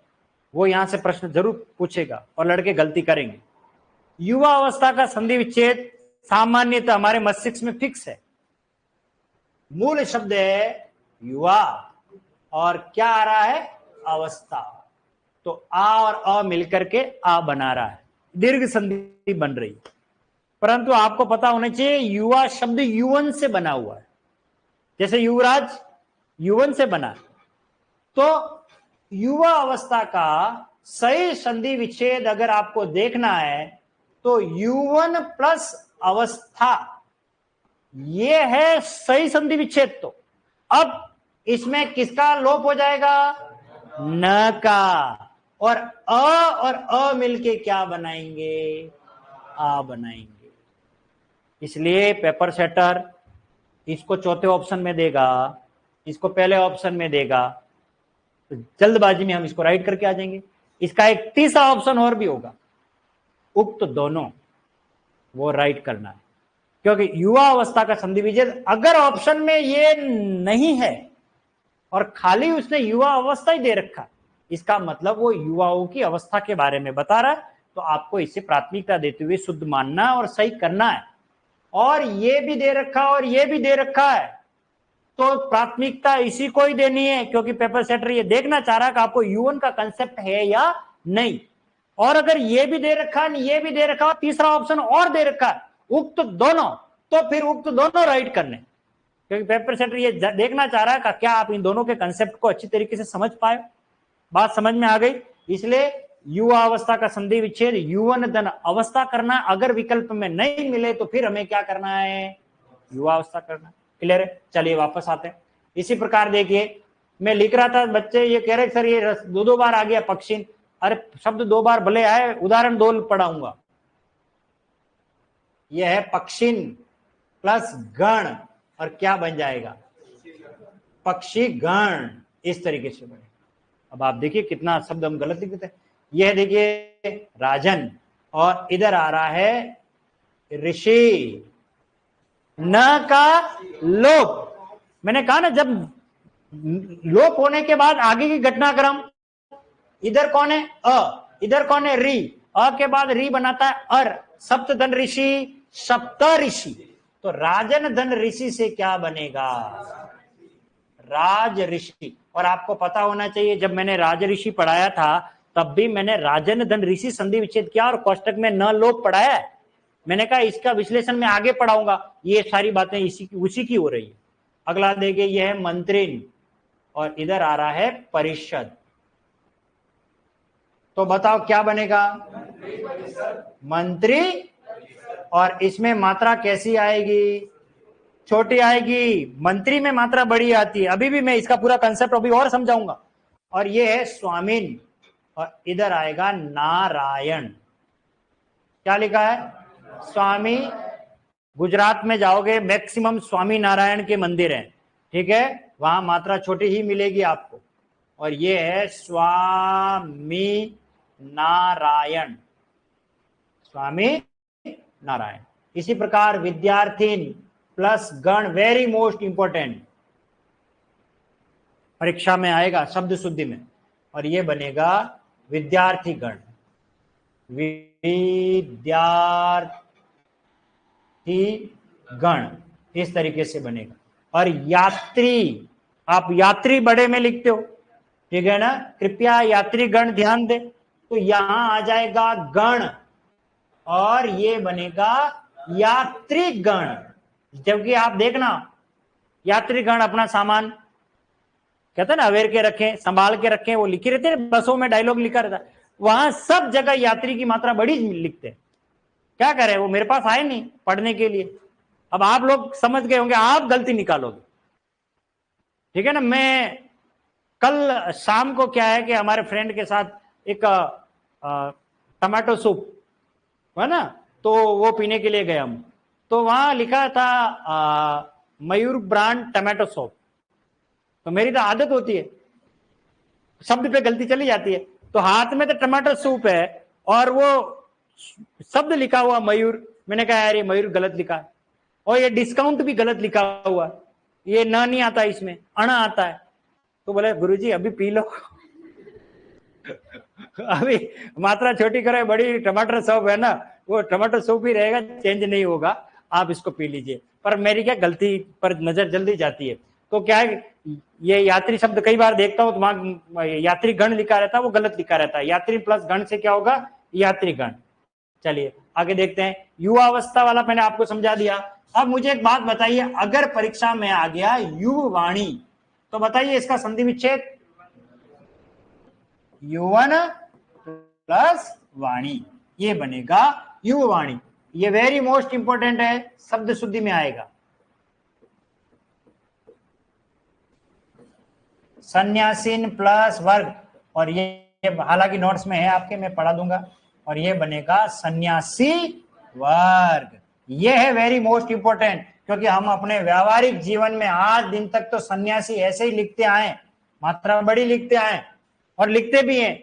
Speaker 1: वो यहां से प्रश्न जरूर पूछेगा और लड़के गलती करेंगे। युवा अवस्था का संधि विच्छेद सामान्यतः हमारे मस्तिष्क में फिक्स है। मूल शब्द है युवा, और क्या आ रहा है? अवस्था। तो आ और अ मिलकर के आ बना रहा है, दीर्घ संधि बन रही है। परंतु आपको पता होना चाहिए युवा शब्द युवन से बना हुआ है, जैसे युवराज युवन से बना। तो युवा अवस्था का सही संधि विच्छेद अगर आपको देखना है तो युवन प्लस अवस्था, ये है सही संधि विच्छेद। तो अब इसमें किसका लोप हो जाएगा? न का, और अ मिलके क्या बनाएंगे? आ बनाएंगे। इसलिए पेपर सेटर इसको चौथे ऑप्शन में देगा, इसको पहले ऑप्शन में देगा, तो जल्दबाजी में हम इसको राइट करके आ जाएंगे। इसका एक तीसरा ऑप्शन और भी होगा, उक्त दोनों, वो राइट करना है, क्योंकि युवा अवस्था का संधि विच्छेद अगर ऑप्शन में ये नहीं है और खाली उसने युवा अवस्था ही दे रखा, इसका मतलब वो युवाओं की अवस्था के बारे में बता रहा है, तो आपको इसे प्राथमिकता देते हुए शुद्ध मानना और सही करना है। और ये भी दे रखा और ये भी दे रखा है, तो प्राथमिकता इसी को ही देनी है, क्योंकि पेपर सेटर ये देखना चाह रहा है कि आपको युवन का कंसेप्ट है या नहीं। और अगर ये भी दे रखा है, ये भी दे रखा है, तीसरा ऑप्शन और दे रखा है, उक्त दोनों, तो फिर उक्त दोनों राइट करने, क्योंकि पेपर सेटर ये देखना चाह रहा है कि क्या आप इन दोनों के कंसेप्ट को अच्छी तरीके से समझ पाए। बात समझ में आ गई? इसलिए युवा अवस्था का संधि विच्छेद युवन धन अवस्था करना, अगर विकल्प में नहीं मिले तो फिर हमें क्या करना है? युवा अवस्था करना। क्लियर है? चलिए वापस आते हैं। इसी प्रकार देखिए, मैं लिख रहा था, बच्चे ये कह रहे सर ये दो बार आ गया पक्षिन। अरे शब्द दो बार भले आए, उदाहरण दो पढ़ाऊंगा। यह है पक्षिन प्लस गण, और क्या बन जाएगा? पक्षी गण। इस तरीके से बने। अब आप देखिए कितना शब्द हम गलत लिख देते हैं। यह देखिए राजन, और इधर आ रहा है ऋषि, न का लोप। मैंने कहा ना, जब लोप होने के बाद आगे की घटनाक्रम, इधर कौन है? अ, इधर कौन है? री। अ के बाद री बनाता है अर, सप्त धन ऋषि, सप्त ऋषि। तो राजन धन ऋषि से क्या बनेगा? राज ऋषि। और आपको पता होना चाहिए, जब मैंने राज ऋषि पढ़ाया था तब भी मैंने राजन धन ऋषि संधि विच्छेद किया और कोष्टक में न लोप पढ़ाया है। मैंने कहा इसका विश्लेषण मैं आगे पढ़ाऊंगा। ये सारी बातें उसी की हो रही है। अगला देखिए, यह है मंत्रिन और इधर आ रहा है परिषद। तो बताओ क्या बनेगा? मंत्री। और इसमें मात्रा कैसी आएगी? छोटी आएगी। मंत्री में मात्रा बड़ी आती है। अभी भी मैं इसका पूरा कंसेप्ट अभी और समझाऊंगा। और ये है स्वामीन और इधर आएगा नारायण। क्या लिखा है? स्वामी। गुजरात में जाओगे मैक्सिमम स्वामी नारायण के मंदिर हैं, ठीक है, वहां मात्रा छोटी ही मिलेगी आपको। और ये है स्वामी नारायण, स्वामी नारायण। इसी प्रकार विद्यार्थीन प्लस गण, वेरी मोस्ट इंपोर्टेंट, परीक्षा में आएगा शब्द शुद्धि में। और ये बनेगा विद्यार्थी गण, विद्यार्थी गण, इस तरीके से बनेगा। और यात्री, आप यात्री बड़े में लिखते हो, ठीक है ना, कृपया यात्री गण ध्यान दे। तो यहां आ जाएगा गण और ये बनेगा यात्री गण। जबकि आप देखना, यात्रीगण अपना सामान कहते हैं ना अवेयर के रखें, संभाल के रखें, वो लिखे रहते हैं बसों में, डायलॉग लिखा रहता है, वहां सब जगह यात्री की मात्रा बड़ी लिखते हैं। क्या करें, वो मेरे पास आए नहीं पढ़ने के लिए। अब आप लोग समझ गए होंगे, आप गलती निकालोगे, ठीक है ना। मैं कल शाम को क्या है कि हमारे फ्रेंड के साथ एक टमाटो सूप है ना, तो वो पीने के लिए गए हम। तो वहां लिखा था मयूर ब्रांड टमाटो सूप। तो मेरी तो आदत होती है, शब्द पे गलती चली जाती है। तो हाथ में तो टमाटो सूप है और वो शब्द लिखा हुआ मयूर। मैंने कहा यार ये मयूर गलत लिखा है, और ये डिस्काउंट भी गलत लिखा हुआ, ये न नहीं आता, इसमें अणा आता है। तो बोले गुरुजी अभी पी लो अभी मात्रा छोटी करे, बड़ी टमाटर सूप है ना, वो टमाटर सूप ही रहेगा, चेंज नहीं होगा, आप इसको पी लीजिए। पर मेरी क्या गलती पर नजर जल्दी जाती है। तो क्या है, ये यात्री शब्द कई बार देखता हूं तो वहां यात्री गण लिखा रहता है, वो गलत लिखा रहता है। यात्री प्लस गण से क्या होगा? यात्री गण। चलिए आगे देखते हैं। युवावस्था वाला मैंने आपको समझा दिया। अब मुझे एक बात बताइए, अगर परीक्षा में आ गया युवाणी, तो बताइए इसका संधि विच्छेद। युवन प्लस वाणी, ये बनेगा युवाणी। ये वेरी मोस्ट इंपोर्टेंट है, शब्द शुद्धि में आएगा। सन्यासीन प्लस वर्ग, और ये हालांकि नोट्स में है आपके, मैं पढ़ा दूंगा। और ये बनेगा सन्यासी वर्ग। ये है वेरी मोस्ट इंपोर्टेंट, क्योंकि हम अपने व्यावहारिक जीवन में आज दिन तक तो सन्यासी ऐसे ही लिखते आए, मात्रा बड़ी लिखते आए और लिखते भी हैं।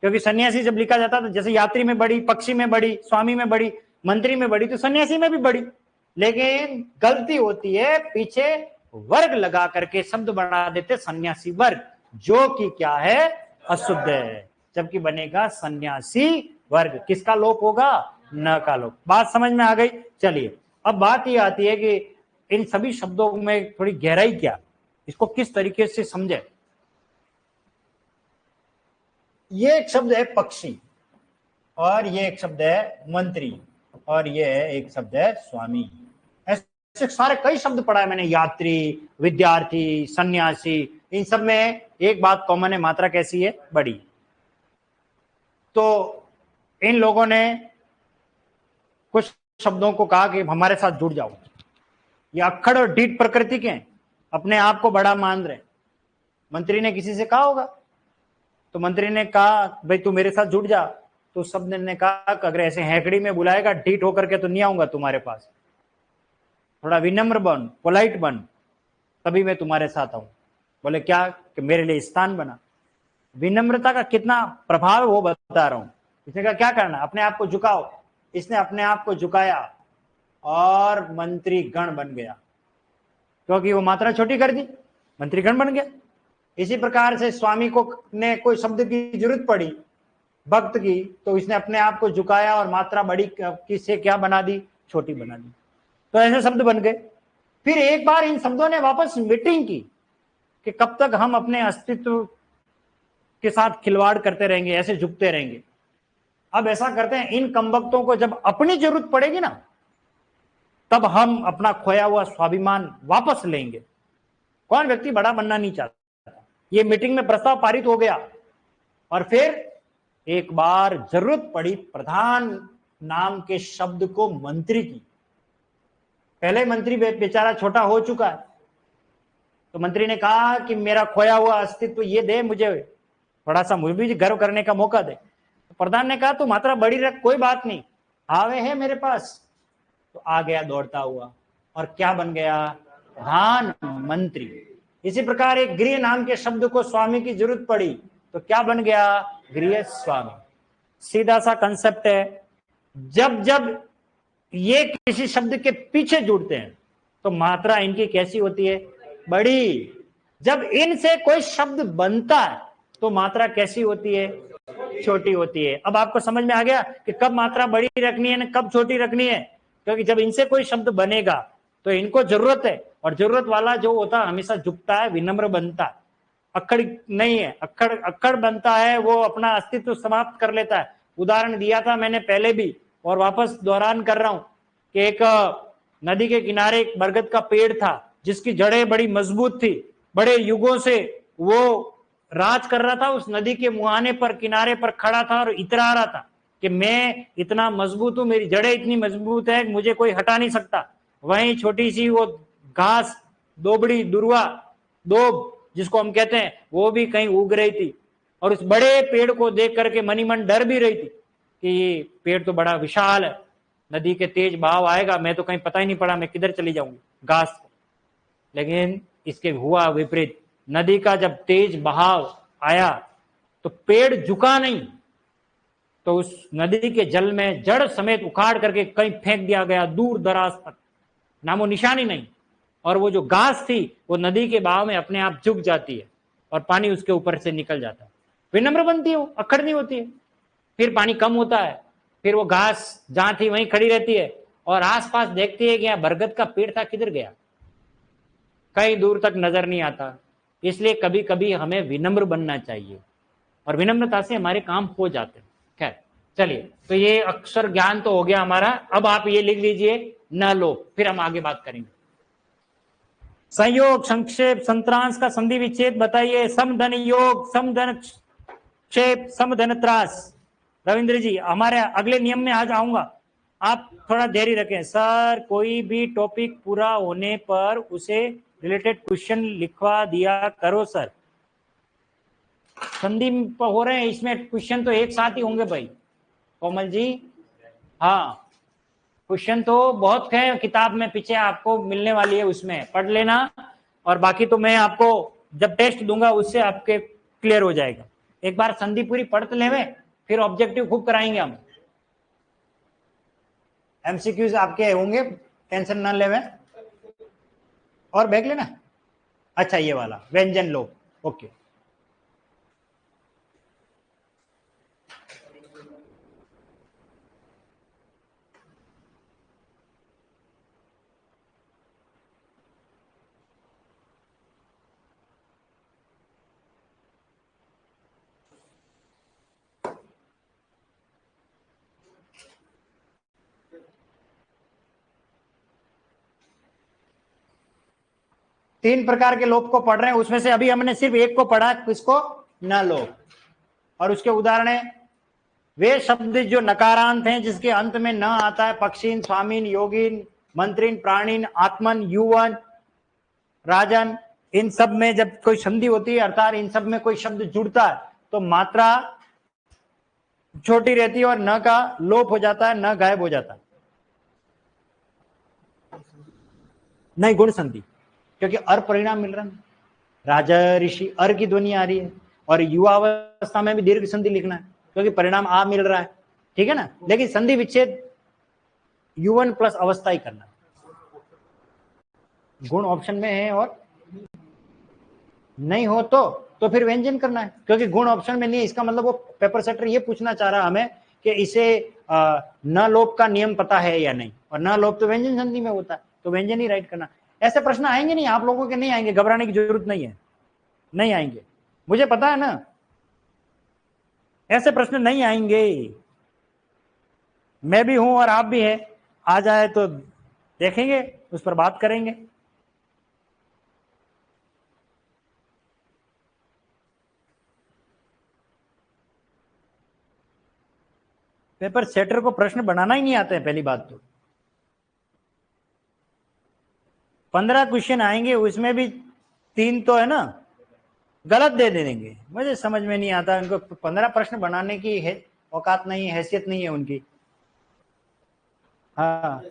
Speaker 1: क्योंकि सन्यासी जब लिखा जाता तो जैसे यात्री में बड़ी, पक्षी में बड़ी, स्वामी में बड़ी, मंत्री में बड़ी, तो सन्यासी में भी बड़ी। लेकिन गलती होती है, पीछे वर्ग लगा करके शब्द बना देते सन्यासी वर्ग, जो कि क्या है? अशुद्ध है। जबकि बनेगा सन्यासी वर्ग। किसका लोप होगा? न का लोप। बात समझ में आ गई? चलिए अब बात ये आती है कि इन सभी शब्दों में थोड़ी गहराई क्या, इसको किस तरीके से समझे। ये एक शब्द है पक्षी, और ये एक शब्द है मंत्री, और ये एक शब्द है स्वामी। ऐसे सारे कई शब्द पढ़ा है मैंने, यात्री, विद्यार्थी, सन्यासी। इन सब में एक बात कॉमन है, मात्रा कैसी है? बड़ी। तो इन लोगों ने कुछ शब्दों को कहा कि हमारे साथ जुड़ जाओ। ये अक्खड़ और डीठ प्रकृति के हैं, अपने आप को बड़ा मान रहे। मंत्री ने किसी से कहा होगा, तो मंत्री ने कहा भाई तू मेरे साथ जुड़ जा। तो शब्द ने कहा कि अगर ऐसे हैकड़ी में बुलाएगा डीठ होकर के तो नहीं आऊंगा तुम्हारे पास, थोड़ा विनम्र बन, पोलाइट बन, तभी मैं तुम्हारे साथ आऊं। बोले क्या? कि मेरे लिए स्थान बना। विनम्रता का कितना प्रभाव वो बता रहा हूं। इसने कहा क्या करना, अपने आप को झुकाओ। इसने अपने आप को झुकाया और मंत्री गण बन गया, क्योंकि वो मात्रा छोटी कर दी, मंत्री गण बन गया। इसी प्रकार से स्वामी को ने कोई शब्द की जरूरत पड़ी भक्त की, तो इसने अपने आप को झुकाया और मात्रा बड़ी किससे क्या बना दी? छोटी बना दी। तो ऐसे शब्द बन गए। फिर एक बार इन शब्दों ने वापस मीटिंग की, कि कब तक हम अपने अस्तित्व के साथ खिलवाड़ करते रहेंगे, ऐसे झुकते रहेंगे। अब ऐसा करते हैं, इन कमबख्तों को जब अपनी जरूरत पड़ेगी ना, तब हम अपना खोया हुआ स्वाभिमान वापस लेंगे। कौन व्यक्ति बड़ा बनना नहीं चाहता? ये मीटिंग में प्रस्ताव पारित हो गया और फिर एक बार जरूरत पड़ी प्रधान नाम के शब्द को मंत्री की। पहले मंत्री बेचारा छोटा हो चुका है, तो मंत्री ने कहा कि मेरा खोया हुआ अस्तित्व ये दे, मुझे थोड़ा सा मुझे भी गर्व करने का मौका दे। तो प्रधान ने कहा तू मात्रा बड़ी रख, कोई बात नहीं, आवे है मेरे पास। तो आ गया दौड़ता हुआ और क्या बन गया? प्रधानमंत्री। इसी प्रकार एक गृह नाम के शब्द को स्वामी की जरूरत पड़ी, तो क्या बन गया? गृह स्वामी। सीधा सा कंसेप्ट है। जब जब ये किसी शब्द के पीछे जुड़ते हैं तो मात्रा इनकी कैसी होती है? बड़ी। जब इनसे कोई शब्द बनता है तो मात्रा कैसी होती है? छोटी होती है। अब आपको समझ में आ गया कि कब मात्रा बड़ी रखनी है ना कब छोटी रखनी है। क्योंकि जब इनसे कोई शब्द बनेगा तो इनको जरूरत है, और जरूरत वाला जो होता है हमेशा झुकता है, विनम्र बनता है, अक्खड़ नहीं है। अक्खड़ बनता है, वो अपना अस्तित्व समाप्त कर लेता है। उदाहरण दिया था मैंने पहले भी और वापस दोहरान कर रहा हूं कि एक नदी के किनारे एक बरगद का पेड़ था जिसकी जड़ें बड़ी मजबूत थी। बड़े युगों से वो राज कर रहा था, उस नदी के मुहाने पर किनारे पर खड़ा था और इतरा रहा था कि मैं इतना मजबूत हूं, मेरी जड़ें इतनी मजबूत है, मुझे कोई हटा नहीं सकता। वहीं छोटी सी वो घास, दोबड़ी, दुर्वा, दोब जिसको हम कहते हैं, वो भी कहीं उग रही थी। और उस बड़े पेड़ को देख करके मनी मन डर भी रही थी कि ये पेड़ तो बड़ा विशाल है, नदी के तेज बहाव आएगा, मैं तो कहीं पता ही नहीं पड़ा मैं किधर चली जाऊंगी घास। लेकिन इसके हुआ विपरीत। नदी का जब तेज बहाव आया तो पेड़ झुका नहीं, तो उस नदी के जल में जड़ समेत उखाड़ करके कहीं फेंक दिया गया, दूर दराज तक, नामो निशानी नहीं। और वो जो घास थी वो नदी के बहाव में अपने आप झुक जाती है और पानी उसके ऊपर से निकल जाता है, विनम्र बनती है, वो अक्खड़ नहीं होती है। फिर पानी कम होता है, फिर वो घास जहां थी वहीं खड़ी रहती है और आसपास देखती है कि यहाँ बरगद का पेड़ था, किधर गया, कहीं दूर तक नजर नहीं आता। इसलिए कभी कभी हमें विनम्र बनना चाहिए और विनम्रता से हमारे काम हो जाते हैं। खैर चलिए, तो ये अक्षर ज्ञान तो हो गया हमारा। अब आप ये लिख लीजिए न लो, फिर हम आगे बात करेंगे। संयोग, संक्षेप, संत्रांश का संधि विच्छेद बताइए। समधन योग, समधन क्षेप, समधन त्रास। रविंद्र जी, हमारे अगले नियम में आज आऊंगा, आप थोड़ा धैर्य रखें। सर कोई भी टॉपिक पूरा होने पर उसे रिलेटेड क्वेश्चन लिखवा दिया करो सर। संधि हो रहे हैं, इसमें क्वेश्चन तो एक साथ ही होंगे भाई। कोमल जी, हाँ क्वेश्चन तो बहुत है किताब में, पीछे आपको मिलने वाली है, उसमें पढ़ लेना। और बाकी तो मैं आपको जब टेस्ट दूंगा उससे आपके क्लियर हो जाएगा। एक बार संधि पूरी पढ़ लेवे, फिर ऑब्जेक्टिव खूब कराएंगे हम। एमसीक्यूज आपके होंगे, टेंशन ना लेवे। और बैग लेना। अच्छा ये वाला व्यंजन लो, ओके। तीन प्रकार के लोप को पढ़ रहे हैं, उसमें से अभी हमने सिर्फ एक को पढ़ा, किसको? न लोप। और उसके उदाहरण है वे शब्द जो नकारांत हैं, जिसके अंत में न आता है, पक्षीन, स्वामीन, योगीन, मंत्रीन, प्राणीन, आत्मन, युवन, राजन। इन सब में जब कोई संधि होती है, अर्थात इन सब में कोई शब्द जुड़ता है, तो मात्रा छोटी रहती है और न का लोप हो जाता है, न गायब हो जाता है। नहीं, गुण संधि, क्योंकि अर परिणाम मिल रहा है। राजा ऋषि अर की ध्वनि आ रही है, और युवावस्था में भी दीर्घ संधि लिखना है क्योंकि परिणाम आ मिल रहा है, ठीक है ना। लेकिन संधि विच्छेद युवन प्लस अवस्था ही करना है। गुण ऑप्शन में है और नहीं हो तो फिर व्यंजन करना है, क्योंकि गुण ऑप्शन में नहीं है। इसका मतलब वो पेपर सेटर ये पूछना चाह रहा हमें कि इसे न लोप का नियम पता है या नहीं, और न लोप तो व्यंजन संधि में होता है, तो व्यंजन ही राइट करना। ऐसे प्रश्न आएंगे नहीं आप लोगों के, नहीं आएंगे, घबराने की जरूरत नहीं है। नहीं आएंगे, मुझे पता है ना, ऐसे प्रश्न नहीं आएंगे। मैं भी हूं और आप भी हैं, आ जाए तो देखेंगे, उस पर बात करेंगे। पेपर सेटर को प्रश्न बनाना ही नहीं आते हैं, पहली बात तो। 15 क्वेश्चन आएंगे, उसमें भी 3 तो है ना गलत दे देंगे। मुझे समझ में नहीं आता, उनको 15 प्रश्न बनाने की औकात नहीं है, हैसियत नहीं है उनकी। हाँ,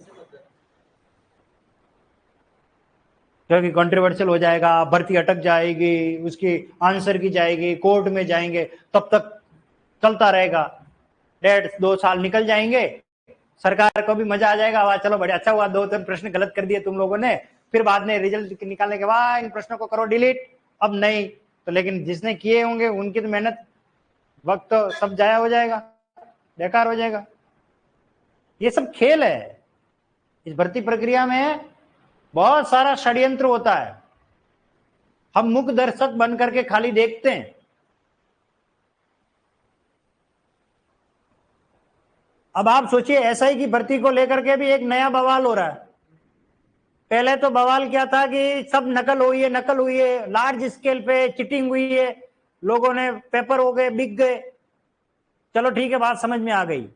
Speaker 1: क्योंकि कंट्रोवर्शियल हो जाएगा, भर्ती अटक जाएगी, उसकी आंसर की जाएगी, कोर्ट में जाएंगे, तब तक चलता रहेगा। 1.5-2 साल निकल जाएंगे, सरकार को भी मजा आ जाएगा, वाह चलो बड़े अच्छा हुआ 2-3 प्रश्न गलत कर दिए तुम लोगों ने, फिर बाद में रिजल्ट निकालने के बाद इन प्रश्नों को करो डिलीट। अब नहीं तो, लेकिन जिसने किए होंगे उनकी तो मेहनत, वक्त तो सब जाया हो जाएगा, बेकार हो जाएगा। ये सब खेल है। इस भर्ती प्रक्रिया में बहुत सारा षड्यंत्र होता है, हम मुख दर्शक बन करके खाली देखते हैं। अब आप सोचिए, एसआई की भर्ती को लेकर के भी एक नया बवाल हो रहा है। पहले तो बवाल क्या था कि सब नकल हुई है, नकल हुई है, लार्ज स्केल पे चिटिंग हुई है, लोगों ने पेपर हो गए, बिक गए। चलो ठीक है, बात समझ में आ गई,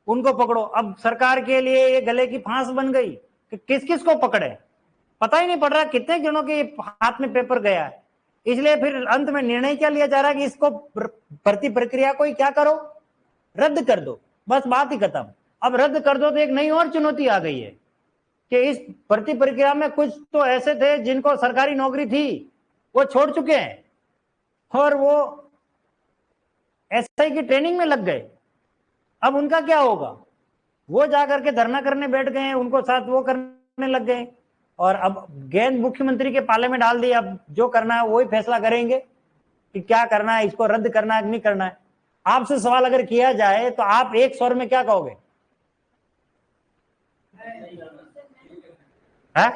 Speaker 1: उनको पकड़ो। अब सरकार के लिए ये गले की फांस बन गई कि किस किस को पकड़े, पता ही नहीं पड़ रहा कितने जनों के हाथ में पेपर गया है। इसलिए फिर अंत में निर्णय क्या लिया जा रहा है कि इसको भर्ती प्रक्रिया को ही क्या करो, रद्द कर दो, बस बात ही खत्म। अब रद्द कर दो तो एक नई और चुनौती आ गई है कि इस भर्ती प्रक्रिया में कुछ तो ऐसे थे जिनको सरकारी नौकरी थी, वो छोड़ चुके हैं और वो एसआई की ट्रेनिंग में लग गए। अब उनका क्या होगा? वो जाकर के धरना करने बैठ गए, उनको साथ वो करने लग गए, और अब गेंद मुख्यमंत्री के पाले में डाल दी। अब जो करना है वही फैसला करेंगे कि क्या करना है, इसको रद्द करना है कि नहीं करना है। आपसे सवाल अगर किया जाए तो आप एक स्वर में क्या कहोगे? है?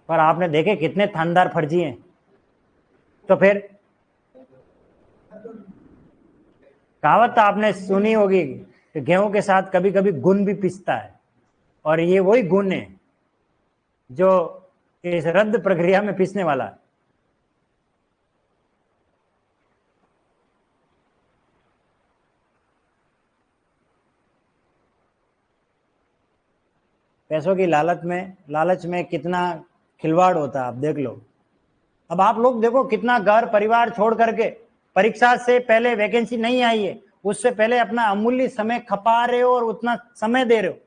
Speaker 1: पर आपने देखे कितने थानदार फर्जी हैं, तो फिर कहावत तो आपने सुनी होगी कि गेहूं के साथ कभी कभी गुण भी पिसता है, और ये वही गुण है जो इस रद्द प्रक्रिया में पिसने वाला है। पैसों की लालच में कितना खिलवाड़ होता है, आप देख लो। अब आप लोग देखो, कितना घर परिवार छोड़ करके, परीक्षा से पहले वैकेंसी नहीं आई है, उससे पहले अपना अमूल्य समय खपा रहे हो और उतना समय दे रहे हो,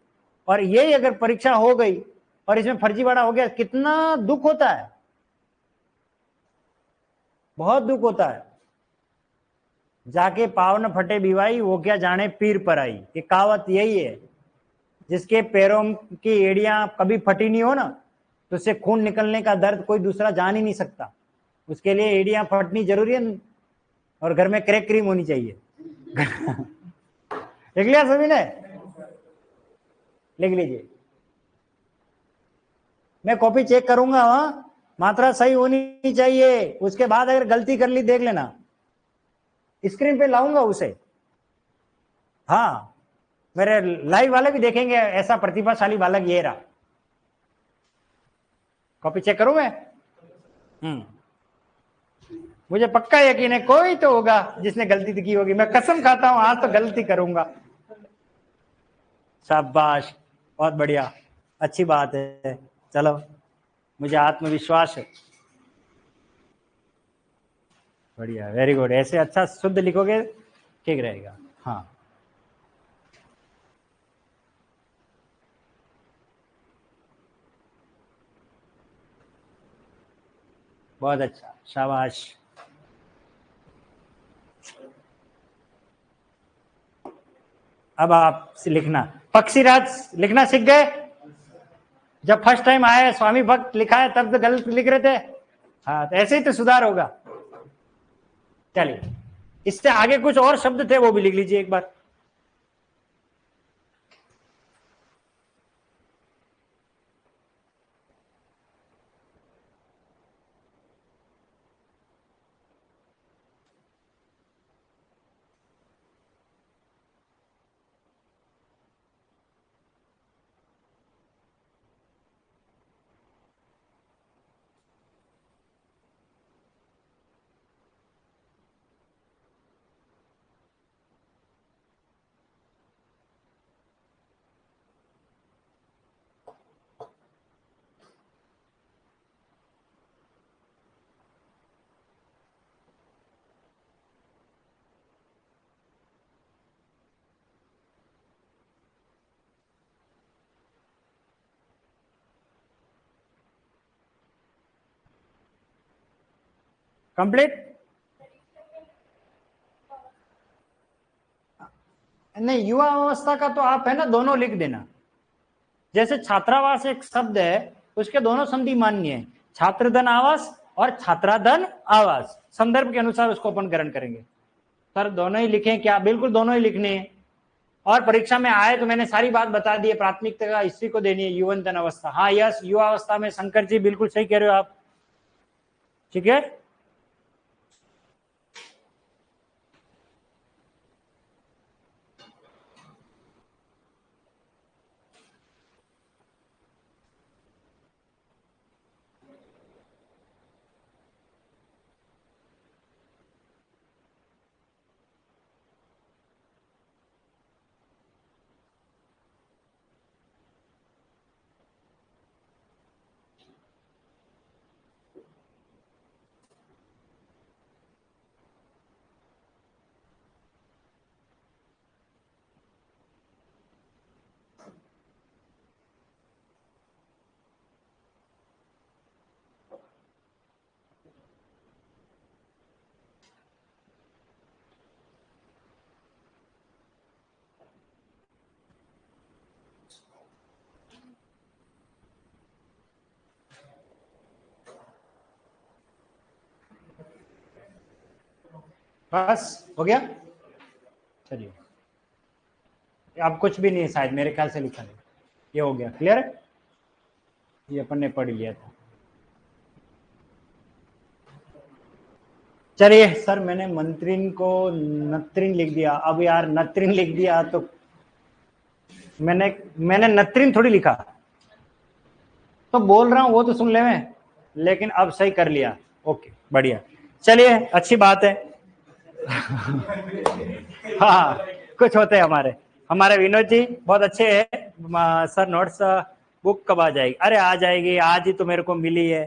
Speaker 1: और यही अगर परीक्षा हो गई और इसमें फर्जीवाड़ा हो गया, कितना दुख होता है, बहुत दुख होता है। जाके पाव न फटे बिवाई, वो क्या जाने पीर पर आई, ये कहावत यही है। जिसके पैरों की एड़ियां कभी फटी नहीं हो ना, तो उससे खून निकलने का दर्द कोई दूसरा जान ही नहीं सकता। उसके लिए एड़ियां फटनी जरूरी है, और घर में क्रैक क्रीम होनी चाहिए। लिख लिया सभी ने? लिख लीजिए, मैं कॉपी चेक करूंगा, वहां मात्रा सही होनी चाहिए। उसके बाद अगर गलती कर ली देख लेना, स्क्रीन पे लाऊंगा उसे। हाँ, मेरे लाइव वाले भी देखेंगे, ऐसा प्रतिभाशाली बालक ये रहा। कॉपी चेक करूं मैं? मुझे पक्का यकीन है कोई तो होगा जिसने गलती की होगी, मैं कसम खाता हूं आज तो गलती करूंगा। शाबाश, बहुत बढ़िया, अच्छी बात है। चलो, मुझे आत्मविश्वास है। बढ़िया, वेरी गुड, ऐसे अच्छा शुद्ध लिखोगे ठीक रहेगा। हाँ, बहुत अच्छा, शाबाश। अब आप लिखना, पक्षीराज लिखना सीख गए? जब फर्स्ट टाइम आए स्वामी भक्त लिखा है तब तो गलत लिख रहे थे। हाँ, तो ऐसे ही तो सुधार होगा। चलिए, इससे आगे कुछ और शब्द थे वो भी लिख लीजिए एक बार। कंप्लीट? नहीं, युवा अवस्था का तो आप है ना दोनों लिख देना। जैसे छात्रावास एक शब्द है, उसके दोनों संधि मान्य है, छात्रधन आवास और छात्राधन आवास। संदर्भ के अनुसार उसको अपन ग्रहण करेंगे। सर दोनों ही लिखें क्या? बिल्कुल दोनों ही लिखने हैं। और परीक्षा में आए तो मैंने सारी बात बता दी है, प्राथमिकता इसी को देनी है, युवंतन अवस्था। हाँ यस, युवा अवस्था में शंकर जी बिल्कुल सही कह रहे हो आप। ठीक है, बस हो गया। चलिए, अब कुछ भी नहीं है शायद, मेरे ख्याल से लिखा नहीं, ये हो गया क्लियर है, ये अपन ने पढ़ लिया था। चलिए सर, मैंने मंत्रिन को नत्रिन लिख दिया। अब यार नत्रिन लिख दिया तो मैंने नत्रिन थोड़ी लिखा, तो बोल रहा हूं वो तो सुन ले मैं, लेकिन अब सही कर लिया। ओके बढ़िया, चलिए अच्छी बात है। हाँ कुछ होते हैं हमारे हमारे विनोद जी बहुत अच्छे हैं। सर नोट्स बुक कब आ जाएगी? अरे आ जाएगी, आज ही तो मेरे को मिली है।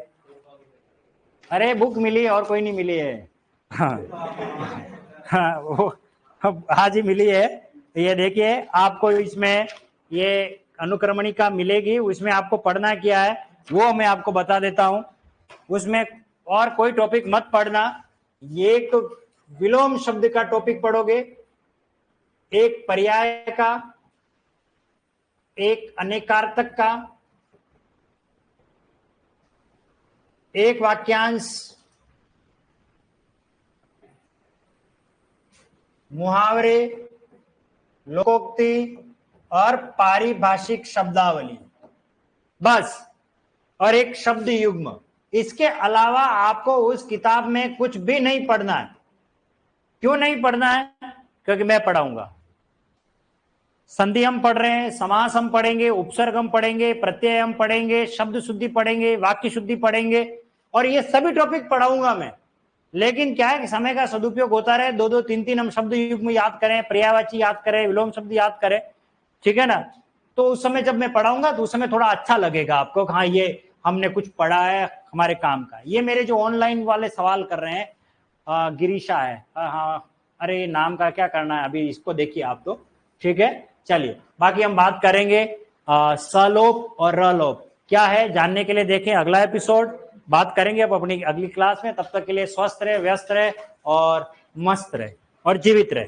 Speaker 1: अरे बुक मिली है और कोई नहीं मिली है। हाँ हाँ, वो आज ही मिली है। ये देखिए आपको इसमें ये अनुक्रमणिका मिलेगी, उसमें आपको पढ़ना क्या है वो मैं आपको बता देता हूं। उसमें और कोई टॉपिक मत पढ़ना, ये तो विलोम शब्द का टॉपिक पढ़ोगे, एक पर्याय का, एक अनेकार्थक का, एक वाक्यांश, मुहावरे, लोकोक्ति और पारिभाषिक शब्दावली, बस, और एक शब्द युग्म। इसके अलावा आपको उस किताब में कुछ भी नहीं पढ़ना है। क्यों नहीं पढ़ना है? क्योंकि मैं पढ़ाऊंगा। संधि हम पढ़ रहे हैं, समास हम पढ़ेंगे, उपसर्ग हम पढ़ेंगे, प्रत्यय हम पढ़ेंगे, शब्द शुद्धि पढ़ेंगे, वाक्य शुद्धि पढ़ेंगे, और ये सभी टॉपिक पढ़ाऊंगा मैं। लेकिन क्या है कि समय का सदुपयोग होता रहे, दो दो तीन तीन हम शब्द युग्म याद करें, पर्यायवाची याद करें, विलोम शब्द याद करें, ठीक है ना। तो उस समय जब मैं पढ़ाऊंगा तो उस समय थोड़ा अच्छा लगेगा आपको, हाँ ये हमने कुछ पढ़ा है हमारे काम का। ये मेरे जो ऑनलाइन वाले सवाल कर रहे हैं, गिरीशा है, हाँ अरे नाम का क्या करना है अभी, इसको देखिए आप तो, ठीक है। चलिए बाकी हम बात करेंगे सलोप और रलोप क्या है जानने के लिए देखें अगला एपिसोड, बात करेंगे अब अपनी अगली क्लास में। तब तक के लिए स्वस्थ रहे, व्यस्त रहे और मस्त रहे और जीवित रहे।